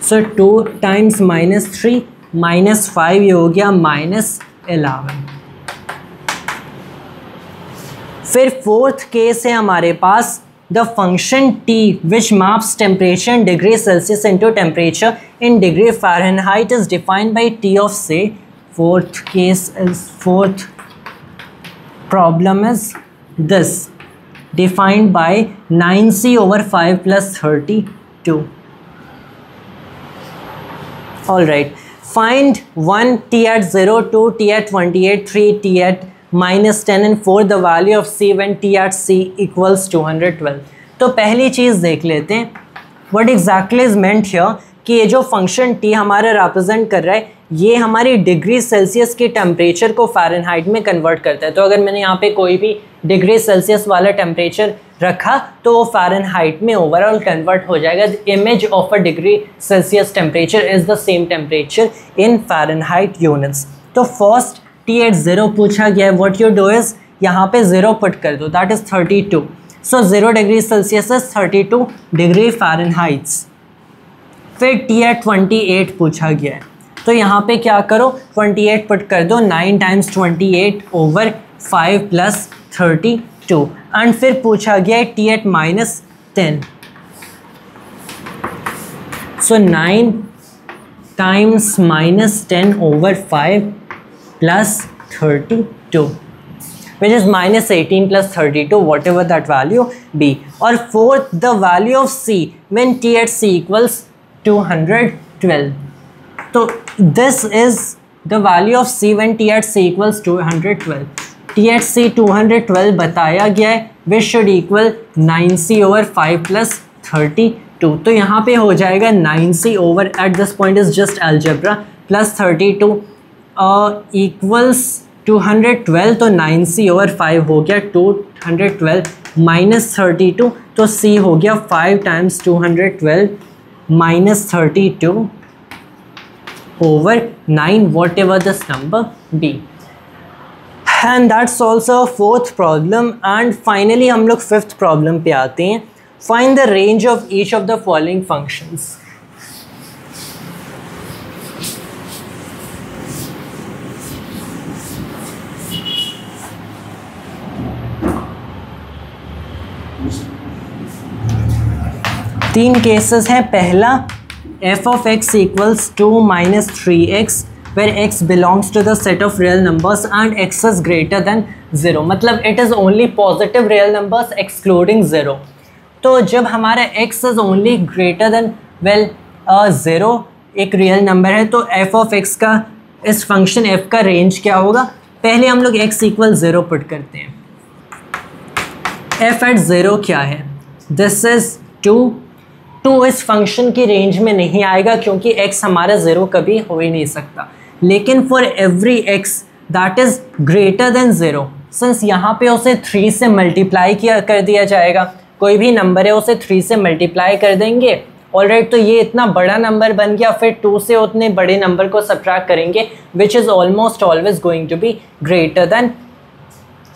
S1: so 2 times -3 minus 5 ये हो गया -11. फिर फोर्थ केस है हमारे पास the function t which maps temperature in degree Celsius into temperature in degree Fahrenheit is defined by t of C. Fourth problem is this defined by 9c/5 + 32. All right, find 1 t at 0, 2 t at 28, 3 t at -10 and 4 the value of c when t at c equals 212. तो पहली चीज़ देख लेते हैं what exactly is meant here, कि ये जो फंक्शन t हमारा रिप्रेजेंट कर रहा है ये हमारी डिग्री सेल्सियस के टेम्परेचर को फ़ारेनहाइट में कन्वर्ट करता है। तो अगर मैंने यहाँ पे कोई भी डिग्री सेल्सियस वाला टेम्परेचर रखा तो वो फ़ारेनहाइट में ओवरऑल कन्वर्ट हो जाएगा। The image of a degree Celsius temperature is the same temperature in Fahrenheit units. तो फर्स्ट t at 0 पूछा गया है, व्हाट यू डू इज़ यहाँ पे 0 पुट कर दो, that is 32, so 0 degree Celsius is 32 degree Fahrenheits. फिर t at 28 पूछा गया है, तो यहाँ पे क्या करो 28 पुट कर दो, 9 times 28/5 + 32, एंड फिर पूछा गया है t at -10, so 9 times -10/5 + 32 which is -18 + 32 whatever that value be. और fourth the value of c when t at c equals 212. तो this is the value of c when t at c equals 212. t at c 212 बताया गया है which should equal 9c/5 + 32. तो यहाँ पे हो जाएगा 9c over at this point is just algebra plus 32 equals 212, तो 9c/5 हो गया 212 - 32, तो c हो गया 5 times 212 - 32 over 9 whatever this number be. And that's also a fourth problem. And finally हम लोग fifth problem पे आते हैं. Find the range of each of the following functions. तीन केसेस हैं. पहला f of x equals 2 minus 3x where x belongs to the set of real numbers and x is greater than 0. मतलब it is only positive real numbers excluding 0. तो जब हमारा x is only greater than 0 एक रियल नंबर है तो f of x का इस फंक्शन f का रेंज क्या होगा. पहले हम लोग x equal 0 पुट करते हैं. f at 0 क्या है. दिस इज 2 इस फंक्शन की रेंज में नहीं आएगा क्योंकि x हमारा 0 कभी हो ही नहीं सकता. लेकिन for every x that is greater than 0 since यहाँ पे उसे 3 से मल्टीप्लाई कर दिया जाएगा, कोई भी नंबर है उसे 3 से मल्टीप्लाई कर देंगे। ऑलराइट, तो ये इतना बड़ा नंबर बन गया, फिर 2 से उतने बड़े नंबर को सब्ट्रैक्ट करेंगे which is almost always going to be greater than.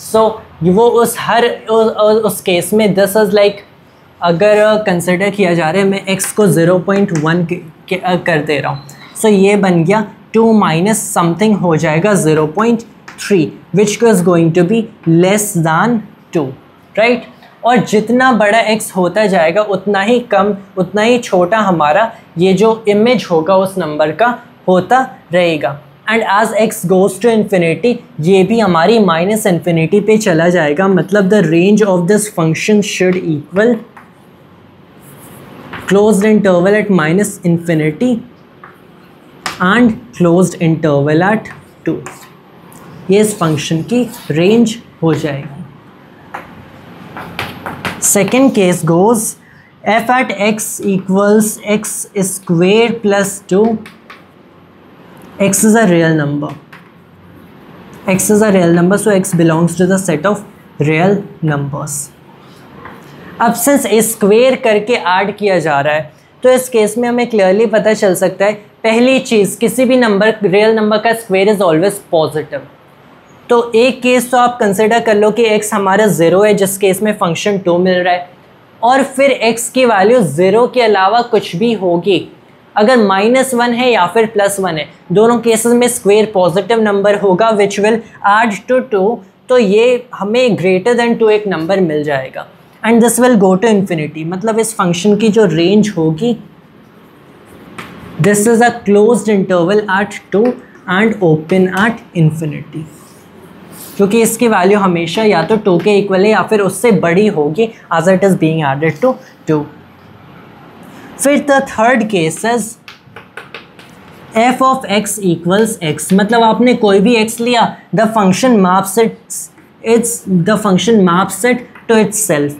S1: So वो उस केस में दिस इज़ लाइक, अगर कंसिडर किया जा रहा है मैं x को 0.1 कर दे रहा हूँ, सो ये बन गया 2 माइनस समथिंग हो जाएगा 0.3 which is going to be less than 2, right. और जितना बड़ा x होता जाएगा उतना ही कम, उतना ही छोटा हमारा ये जो इमेज होगा उस नंबर का होता रहेगा। And as x goes to infinity ये भी हमारी माइनस इन्फिनिटी पे चला जाएगा, मतलब the range of this function should equal closed interval at minus infinity and closed interval at 2। ये इस फंक्शन की रेंज हो जाएगी। Second case goes f at x equals x square plus 2. X is a real number. X is a real number, so x belongs to the set of real numbers. अब सिंस स्क्वेयर करके ऐड किया जा रहा है तो इस केस में हमें क्लियरली पता चल सकता है, पहली चीज़ किसी भी नंबर रियल नंबर का स्क्वेयर इज़ ऑलवेज पॉजिटिव। तो एक केस तो आप कंसिडर कर लो कि x हमारा 0 है, जिस केस में फंक्शन 2 मिल रहा है, और फिर x की वैल्यू 0 के अलावा कुछ भी होगी, अगर -1 है या फिर +1 है, दोनों केसेस में स्क्वेयर पॉजिटिव नंबर होगा विच विल ऐड टू 2, तो ये हमें ग्रेटर देन 2 एक नंबर मिल जाएगा and this will go to infinity. मतलब इस फंक्शन की जो रेंज होगी, this is a closed interval at 2 and open at infinity, क्योंकि इसकी वैल्यू हमेशा या तो 2 के इक्वल है या फिर उससे बड़ी होगी as it is being added to 2। फिर the third case is f of x equals x, मतलब आपने कोई भी x लिया, the function maps it to itself.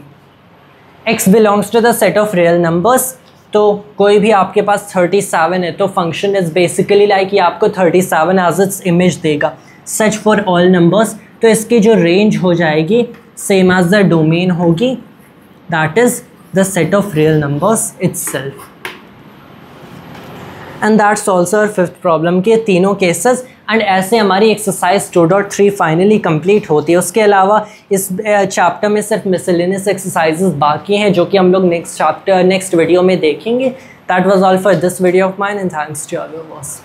S1: x belongs to the set of real numbers, तो कोई भी आपके पास 37 है तो फंक्शन इज बेसिकली लाइक ये आपको 37 एज इट्स इमेज देगा, सच फॉर ऑल नंबर्स। तो इसकी जो रेंज हो जाएगी सेम एज द डोमेन होगी, that is the set of real numbers itself. And that's also our fifth problem के तीनों केसेस। एंड ऐसे हमारी एक्सरसाइज 2.3 फाइनली कंप्लीट होती है। उसके अलावा इस चैप्टर में सिर्फ मिसलेनियस एक्सरसाइजेस बाकी हैं जो कि हम लोग नेक्स्ट वीडियो में देखेंगे। That was all for this video of mine and thanks to all your viewers.